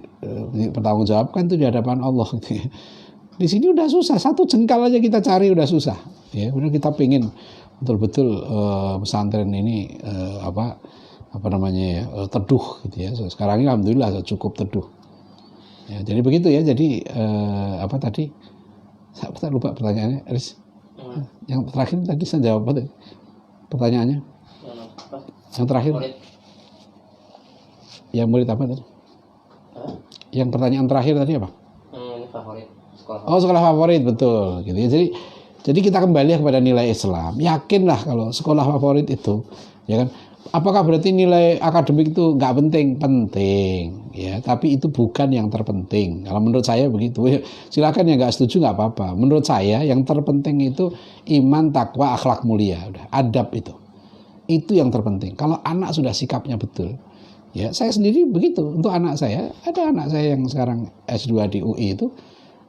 pertanggungjawabkan itu di hadapan Allah gitu. Di sini udah susah, satu jengkal aja kita cari udah susah. Ya, udah kita pengen betul-betul pesantren ini teduh gitu ya. Sekarang ini alhamdulillah cukup teduh. Ya, jadi begitu ya. Jadi tadi? Saya lupa pertanyaannya, Riz. Yang terakhir tadi saya jawab apa tadi? Pertanyaannya? Yang terakhir. Yang murid apa tadi? Yang pertanyaan terakhir tadi apa? Favorit. Sekolah favorit, betul gitu ya. Jadi kita kembali kepada nilai Islam. Yakinlah kalau sekolah favorit itu, ya kan? Apakah berarti nilai akademik itu nggak penting? Penting, ya. Tapi itu bukan yang terpenting. Kalau menurut saya begitu. Ya, silakan yang nggak setuju nggak apa-apa. Menurut saya yang terpenting itu iman, takwa, akhlak mulia. Udah, adab itu. Itu yang terpenting. Kalau anak sudah sikapnya betul, ya saya sendiri begitu. Untuk anak saya, ada anak saya yang sekarang S2 di UI itu.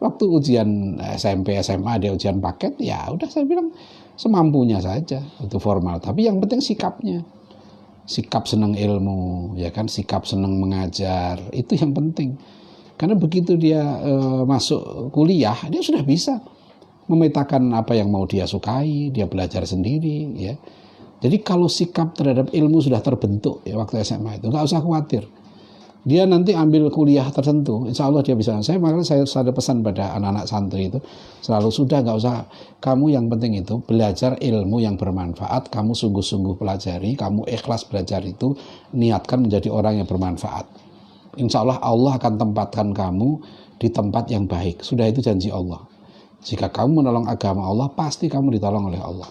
Waktu ujian SMP, SMA dia ujian paket, ya udah saya bilang semampunya saja, itu formal. Tapi yang penting sikapnya, sikap senang ilmu, ya kan, sikap senang mengajar, itu yang penting. Karena begitu dia masuk kuliah, dia sudah bisa memetakan apa yang mau dia sukai, dia belajar sendiri, ya. Jadi kalau sikap terhadap ilmu sudah terbentuk ya waktu SMA itu, nggak usah khawatir. Dia nanti ambil kuliah tertentu, insya Allah dia bisa. Makanya saya ada pesan pada anak-anak santri itu, selalu sudah nggak usah, kamu yang penting itu belajar ilmu yang bermanfaat, kamu sungguh-sungguh pelajari, kamu ikhlas belajar itu, niatkan menjadi orang yang bermanfaat. Insya Allah Allah akan tempatkan kamu di tempat yang baik. Sudah itu janji Allah. Jika kamu menolong agama Allah, pasti kamu ditolong oleh Allah.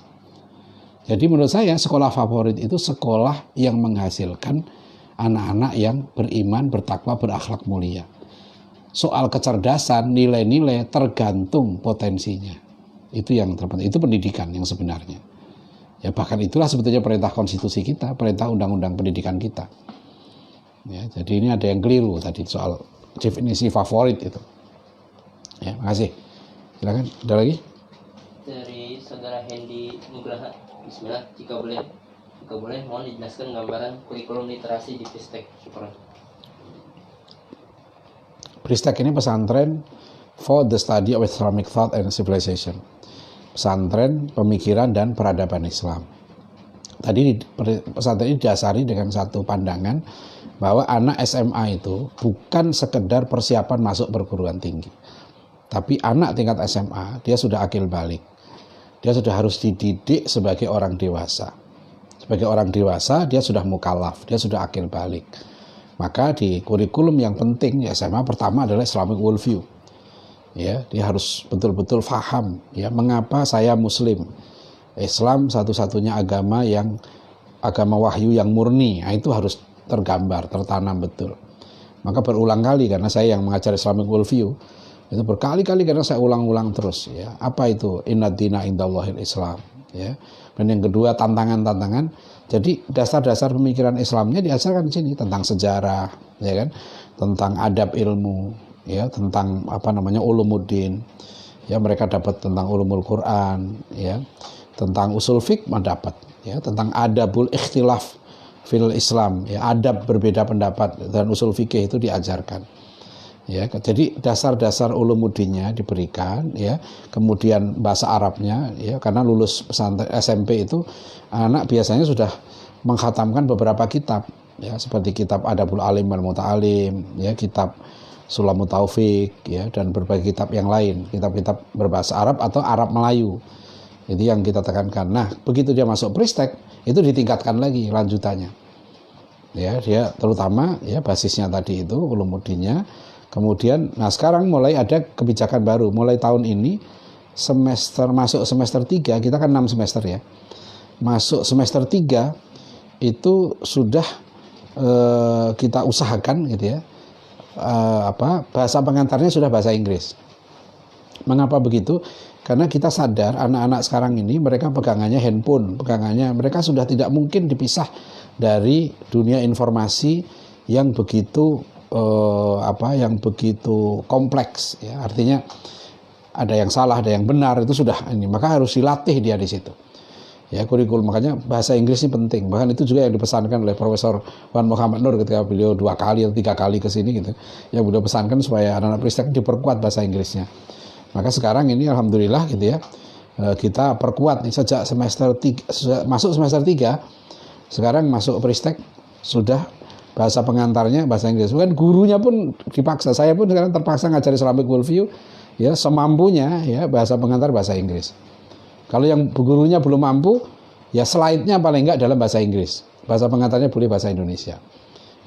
Jadi menurut saya sekolah favorit itu sekolah yang menghasilkan anak-anak yang beriman, bertakwa, berakhlak mulia. Soal kecerdasan, nilai-nilai tergantung potensinya. Itu yang terpenting. Itu pendidikan yang sebenarnya. Ya bahkan itulah sebetulnya perintah konstitusi kita, perintah undang-undang pendidikan kita. Ya, jadi ini ada yang keliru tadi soal definisi favorit itu. Ya, makasih. Silakan. Ada lagi? Dari saudara Hendy Nugraha. Bismillah, jika boleh mohon dijelaskan gambaran kurikulum literasi di Pristek. Syukuran. Pristek ini pesantren for the study of Islamic thought and civilization. pesantren, pemikiran dan peradaban Islam. Tadi pesantren ini didasari dengan satu pandangan bahwa anak SMA itu bukan sekedar persiapan masuk perguruan tinggi, tapi anak tingkat SMA dia sudah akil balik, dia sudah harus dididik sebagai orang dewasa. Sebagai orang dewasa dia sudah mukallaf, dia sudah akil balik. Maka di kurikulum yang penting di SMA pertama adalah Islamic worldview. Ya, dia harus betul-betul faham ya mengapa saya Muslim. Islam satu-satunya agama wahyu yang murni. Nah, itu harus tergambar, tertanam betul. Maka berulang kali karena saya yang mengajar Islamic worldview itu berkali-kali karena saya ulang-ulang terus ya. Apa itu? Innad dina indallahil Islam ya. Dan yang kedua tantangan-tantangan. Jadi dasar-dasar pemikiran Islamnya diajarkan di sini tentang sejarah ya kan, tentang adab ilmu ya, tentang ulumuddin. Ya, mereka dapat tentang ulumul Quran ya. Tentang usul fiqh mendapat ya, tentang adabul ikhtilaf fil Islam ya, adab berbeda pendapat dan usul fikih itu diajarkan ya. Jadi dasar-dasar ulumuddinnya diberikan ya, kemudian bahasa Arabnya ya, karena lulus pesantren SMP itu anak biasanya sudah mengkhatamkan beberapa kitab ya, seperti kitab Adabul Alim wal Muta'alim ya, kitab Sulamut Taufik ya, dan berbagai kitab yang lain, kitab-kitab berbahasa Arab atau Arab Melayu. Itu yang kita tekankan. Nah, begitu dia masuk Pristek, itu ditingkatkan lagi lanjutannya. Ya, dia terutama ya basisnya tadi itu ulumuddinnya. Kemudian, nah sekarang mulai ada kebijakan baru. Mulai tahun ini masuk semester 3, kita kan 6 semester ya. Masuk semester 3 itu sudah kita usahakan gitu ya. Bahasa pengantarnya sudah bahasa Inggris. Mengapa begitu? Karena kita sadar anak-anak sekarang ini mereka pegangannya handphone, mereka sudah tidak mungkin dipisah dari dunia informasi yang begitu kompleks ya. Artinya ada yang salah, ada yang benar, itu sudah ini, maka harus dilatih dia di situ. Ya, kurikulum, makanya bahasa Inggris ini penting. Bahkan itu juga yang dipesankan oleh Profesor Wan Muhammad Nur ketika beliau 2 kali atau 3 kali ke sini gitu. Yang beliau pesankan supaya anak-anak Pristek diperkuat bahasa Inggrisnya. Maka sekarang ini alhamdulillah gitu ya, kita perkuat nih sejak masuk semester 3, sekarang masuk Pristek sudah bahasa pengantarnya bahasa Inggris. Bukan gurunya pun dipaksa, saya pun sekarang terpaksa ngajari Islamic worldview ya semampunya ya, bahasa pengantar bahasa Inggris. Kalau yang gurunya belum mampu, ya slide-nya paling enggak dalam bahasa Inggris. Bahasa pengantarnya boleh bahasa Indonesia.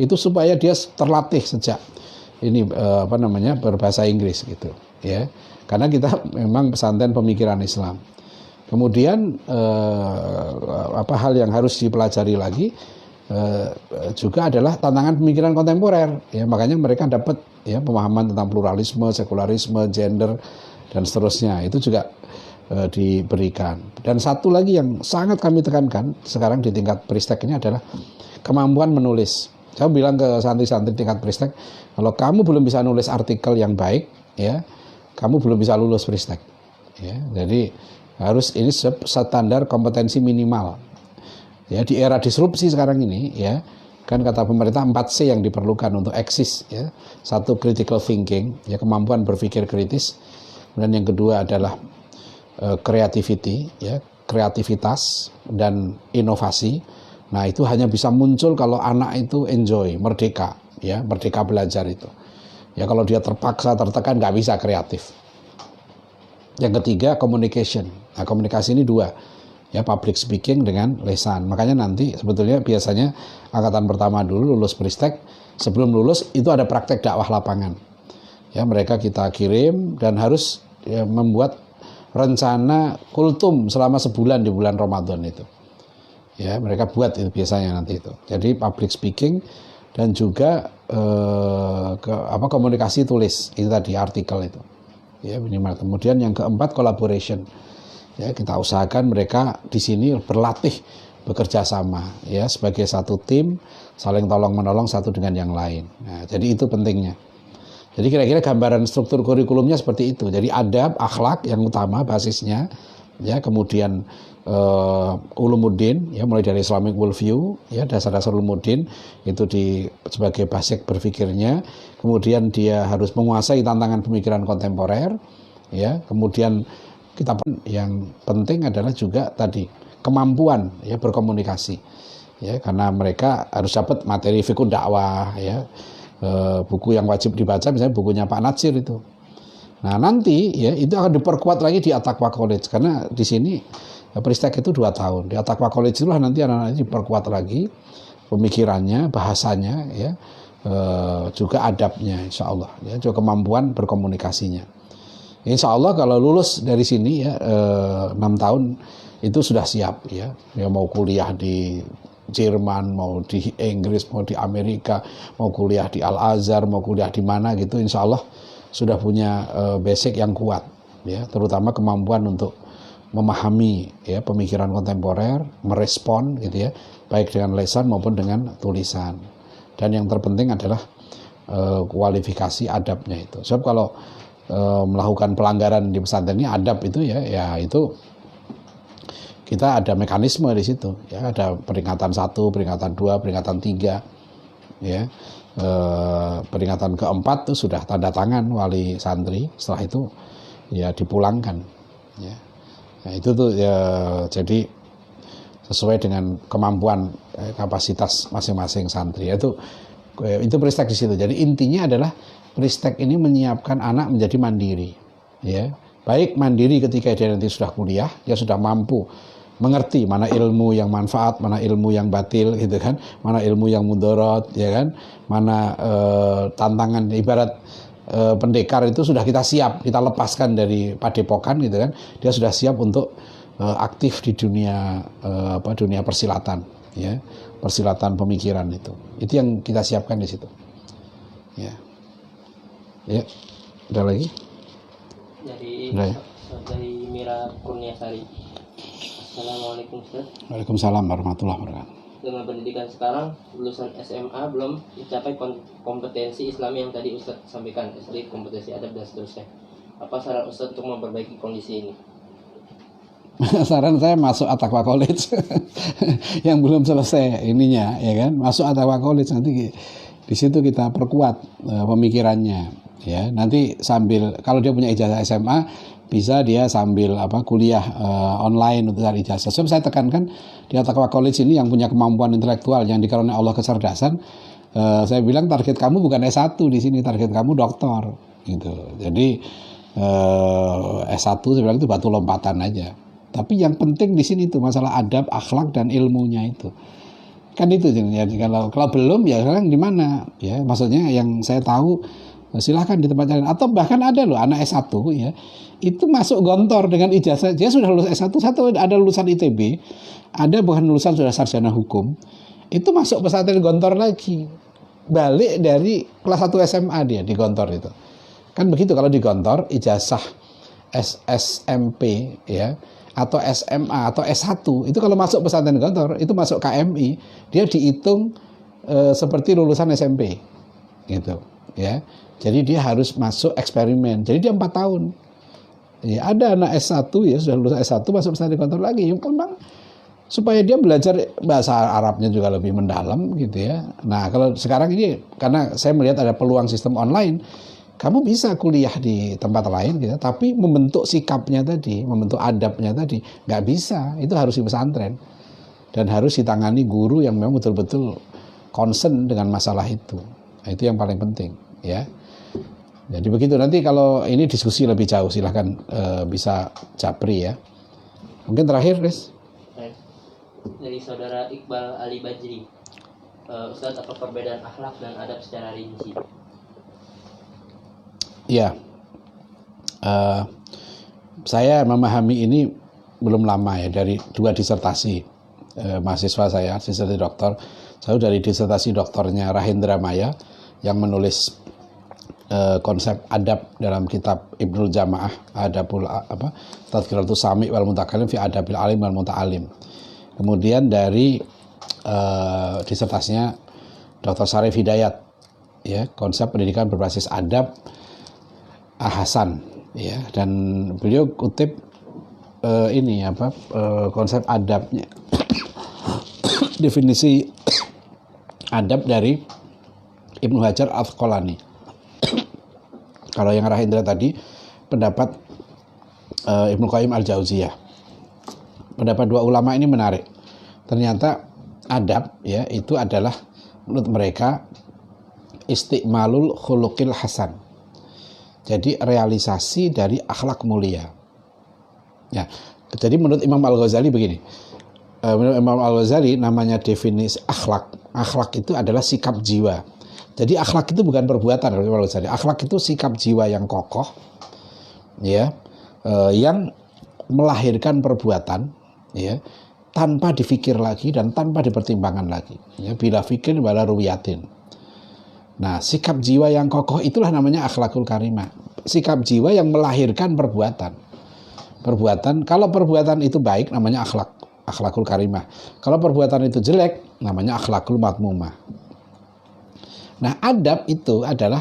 Itu supaya dia terlatih sejak ini berbahasa Inggris gitu ya. Karena kita memang pesantren pemikiran Islam. Kemudian hal yang harus dipelajari lagi juga adalah tantangan pemikiran kontemporer ya, makanya mereka dapat ya pemahaman tentang pluralisme, sekularisme, gender dan seterusnya. Itu juga diberikan. Dan satu lagi yang sangat kami tekankan sekarang di tingkat Pristek ini adalah kemampuan menulis. Saya bilang ke santri-santri tingkat Pristek, kalau kamu belum bisa nulis artikel yang baik ya, kamu belum bisa lulus Pristek ya. Jadi harus ini standar kompetensi minimal ya. Di era disrupsi sekarang ini ya, kan kata pemerintah 4C yang diperlukan untuk eksis ya. 1 critical thinking ya, kemampuan berpikir kritis. Kemudian yang kedua adalah creativity ya, kreativitas dan inovasi. Nah, itu hanya bisa muncul kalau anak itu enjoy, merdeka ya, merdeka belajar itu. Ya, kalau dia terpaksa, tertekan, nggak bisa kreatif. Yang ketiga, communication. Nah, komunikasi ini 2. Ya, public speaking dengan lisan. Makanya nanti sebetulnya biasanya angkatan pertama dulu lulus Pristek, sebelum lulus itu ada praktek dakwah lapangan. Ya, mereka kita kirim dan harus ya, membuat rencana kultum selama sebulan di bulan Ramadan itu. Ya, mereka buat itu biasanya nanti itu. Jadi public speaking dan juga komunikasi tulis itu tadi, artikel itu ya minimal. Kemudian yang keempat, collaboration ya, kita usahakan mereka di sini berlatih bekerja sama ya, sebagai satu tim, saling tolong menolong satu dengan yang lain. Nah, jadi itu pentingnya. Jadi kira-kira gambaran struktur kurikulumnya seperti itu. Jadi adab, akhlak yang utama basisnya ya, kemudian ulumuddin ya, mulai dari Islamic worldview ya, dasar-dasar ulumuddin itu sebagai basic berpikirnya. Kemudian dia harus menguasai tantangan pemikiran kontemporer ya, kemudian yang penting adalah juga tadi kemampuan ya berkomunikasi ya, karena mereka harus dapat materi fikih dakwah ya, buku yang wajib dibaca misalnya bukunya Pak Natsir itu. Nah nanti ya itu akan diperkuat lagi di At-Taqwa College, karena di sini Peristek itu 2 tahun. Di At-Taqwa College itulah nanti anak-anak diperkuat lagi pemikirannya, bahasanya ya, juga adabnya insya Allah ya, juga kemampuan berkomunikasinya. Insya Allah kalau lulus dari sini ya 6 tahun itu sudah siap ya. Ya mau kuliah di Jerman, mau di Inggris, mau di Amerika, mau kuliah di Al-Azhar, mau kuliah di mana gitu, insya Allah sudah punya basic yang kuat ya, terutama kemampuan untuk memahami ya pemikiran kontemporer, merespon gitu ya, baik dengan lisan maupun dengan tulisan. Dan yang terpenting adalah kualifikasi adabnya itu. Sebab kalau melakukan pelanggaran di pesantren ini adab itu ya itu kita ada mekanisme di situ ya, ada peringatan 1, peringatan 2, peringatan 3 ya, peringatan keempat itu sudah tanda tangan wali santri, setelah itu ya dipulangkan ya. Nah, itu tuh ya, jadi sesuai dengan kemampuan kapasitas masing-masing santri itu Peristek di situ. Jadi intinya adalah Peristek ini menyiapkan anak menjadi mandiri ya, baik mandiri ketika dia nanti sudah kuliah, dia sudah mampu mengerti mana ilmu yang manfaat, mana ilmu yang batil gitu kan, mana ilmu yang mudorot ya kan, mana tantangan. Ibarat pendekar itu sudah kita siap, kita lepaskan dari padepokan gitu kan, dia sudah siap untuk aktif di dunia dunia persilatan ya, persilatan pemikiran itu yang kita siapkan di situ ya. Ya, ada lagi? Dari Mira Kurniasari. Assalamualaikum Ustaz. Waalaikumsalam warahmatullahi wabarakatuh. Dengan pendidikan sekarang, lulusan SMA belum mencapai kompetensi Islami yang tadi Ustaz sampaikan, SD, kompetensi adab dan seterusnya. Apa saran Ustaz untuk memperbaiki kondisi ini? Saran saya masuk At-Taqwa College yang belum selesai ininya ya kan, masuk At-Taqwa College, nanti di situ kita perkuat pemikirannya ya. Nanti sambil, kalau dia punya ijazah SMA bisa dia sambil kuliah online untuk cari ijazah. So, saya tekankan di At-Taqwa College ini yang punya kemampuan intelektual yang dikaruniai Allah kecerdasan, saya bilang target kamu bukan S1 di sini, target kamu doktor gitu. Jadi S1 saya bilang itu batu lompatan aja. Tapi yang penting di sini itu masalah adab, akhlak dan ilmunya itu. Kan itu ya, kalau belum ya sekarang di mana ya, maksudnya yang saya tahu silahkan di tempat lain, atau bahkan ada loh anak S1 ya itu masuk gontor dengan ijazah, dia sudah lulus S1, ada lulusan ITB, ada bukan lulusan sudah sarjana hukum, itu masuk pesantren gontor lagi, balik dari kelas 1 SMA dia di gontor itu kan begitu. Kalau di gontor ijazah SMP ya atau SMA atau S1 itu kalau masuk pesantren gontor itu masuk KMI, dia dihitung seperti lulusan SMP gitu ya. Jadi dia harus masuk eksperimen. Jadi dia 4 tahun. Ya, ada anak S1 ya sudah lulus S1 masuk pesantren gontor lagi. Memang supaya dia belajar bahasa Arabnya juga lebih mendalam gitu ya. Nah, kalau sekarang ini karena saya melihat ada peluang sistem online, kamu bisa kuliah di tempat lain gitu, tapi membentuk sikapnya tadi, membentuk adabnya tadi nggak bisa. Itu harus di pesantren dan harus ditangani guru yang memang betul-betul concern dengan masalah itu. Nah, itu yang paling penting ya. Jadi begitu. Nanti kalau ini diskusi lebih jauh silahkan bisa japri ya. Mungkin terakhir, Riz. Dari saudara Iqbal Ali Bajri, Ustaz, apa perbedaan akhlak dan adab secara rinci? Ya, saya memahami ini belum lama ya, dari 2 disertasi mahasiswa saya, disertasi doktor. Saya dari disertasi doktornya Rahindra Maya yang menulis konsep adab dalam kitab Ibnul Jamaah, Adabul Tadhkiratus Sami' wal Mutakalim fi Adabil Alim wal Muta'alim. Kemudian dari disertasinya Dr. Syarif Hidayat ya, konsep pendidikan berbasis adab Hasan ya, dan beliau kutip konsep adabnya definisi adab dari Ibnu Hajar Al-Asqalani. Kalau yang Rahindra tadi pendapat Ibnu Qayyim Al-Jauziyah. Pendapat dua ulama ini menarik. Ternyata adab ya itu adalah menurut mereka istiqmalul khuluqil hasan. Jadi realisasi dari akhlak mulia. Ya. Jadi menurut Imam Al-Ghazali begini. Menurut Imam Al-Ghazali namanya definisi akhlak. Akhlak itu adalah sikap jiwa. Jadi akhlak itu bukan perbuatan. Akhlak itu sikap jiwa yang kokoh, ya, yang melahirkan perbuatan, ya, tanpa dipikir lagi dan tanpa dipertimbangkan lagi. Ya, bila fikir wala ruwiyatin. Nah, sikap jiwa yang kokoh itulah namanya akhlakul karimah. Sikap jiwa yang melahirkan perbuatan. Kalau perbuatan itu baik namanya akhlakul karimah. Kalau perbuatan itu jelek namanya akhlakul madmumah. Nah, adab itu adalah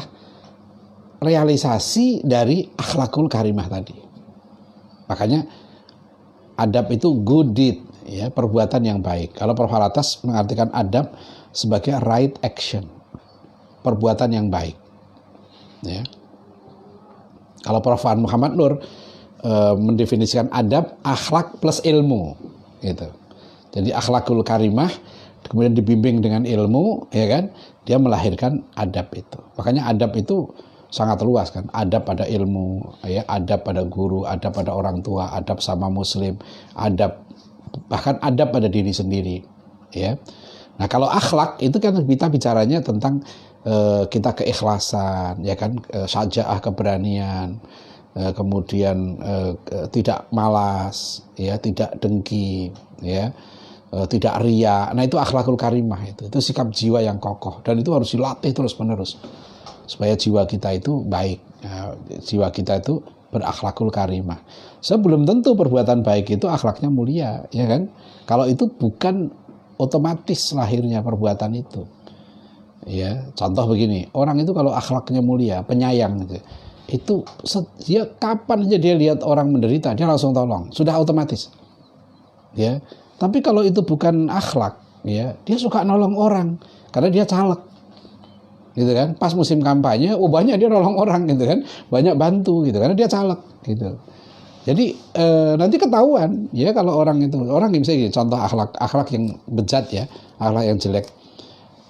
realisasi dari akhlakul karimah tadi. Makanya adab itu good deed, ya, perbuatan yang baik. Kalau Prof. Halatas mengartikan adab sebagai right action, perbuatan yang baik. Ya. Kalau Prof. Muhammad Nur mendefinisikan adab akhlak plus ilmu, gitu. Jadi akhlakul karimah kemudian dibimbing dengan ilmu, ya kan? Dia melahirkan adab itu. Makanya adab itu sangat luas kan. Adab pada ilmu, ya, adab pada guru, adab pada orang tua, adab sama muslim, adab bahkan adab pada diri sendiri, ya. Nah, kalau akhlak itu kan kita bicaranya tentang kita keikhlasan, ya kan, syaja'ah, keberanian, kemudian tidak malas, ya, tidak dengki, ya, tidak ria. Nah, itu akhlakul karimah, itu sikap jiwa yang kokoh dan itu harus dilatih terus menerus supaya jiwa kita itu baik, ya, jiwa kita itu berakhlakul karimah. Sebelum tentu perbuatan baik itu akhlaknya mulia, ya kan? Kalau itu bukan otomatis lahirnya perbuatan itu. Ya, contoh begini, orang itu kalau akhlaknya mulia, penyayang gitu, itu dia kapan aja dia lihat orang menderita dia langsung tolong, sudah otomatis, ya. Tapi kalau itu bukan akhlak, ya, dia suka nolong orang karena dia caleg, gitu kan. Pas musim kampanye, banyak dia nolong orang, gitu kan, banyak bantu, gitu, karena dia caleg, gitu. Jadi nanti ketahuan, ya, kalau orang yang misalnya contoh akhlak yang bejat, ya, akhlak yang jelek.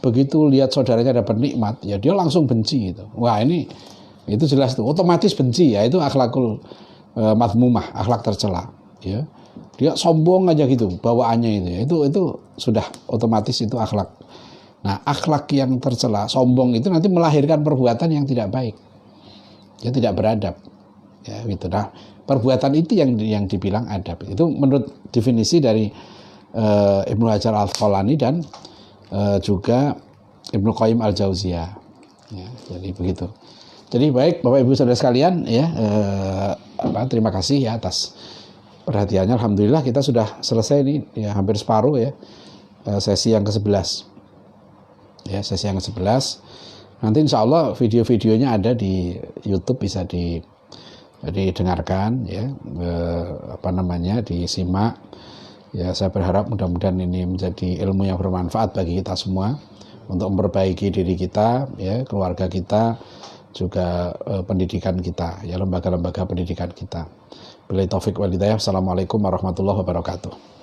Begitu lihat saudaranya dapat nikmat, ya dia langsung benci, gitu. Wah, itu jelas tuh otomatis benci, ya, itu akhlakul madmumah, akhlak tercela, ya. Dia sombong aja gitu bawaannya itu sudah otomatis itu akhlak. Nah, akhlak yang tercela, sombong itu nanti melahirkan perbuatan yang tidak baik, ya, tidak beradab, ya, gitu. Nah, perbuatan itu yang dibilang adab. Itu menurut definisi dari Ibnu Hajar Al-Asqalani dan juga Ibnu Qayyim Al-Jauziyah, ya, jadi begitu. Jadi baik Bapak Ibu Saudara sekalian, ya, terima kasih ya atas perhatiannya. Alhamdulillah kita sudah selesai nih, ya, hampir separuh, ya, sesi yang ke-11, ya, sesi yang ke-11. Nanti insya Allah video-videonya ada di YouTube, bisa didengarkan, ya, disimak. Ya, saya berharap mudah-mudahan ini menjadi ilmu yang bermanfaat bagi kita semua untuk memperbaiki diri kita, ya, keluarga kita, juga pendidikan kita, ya, lembaga-lembaga pendidikan kita. Billahi taufik wal hidayah. Assalamualaikum warahmatullahi wabarakatuh.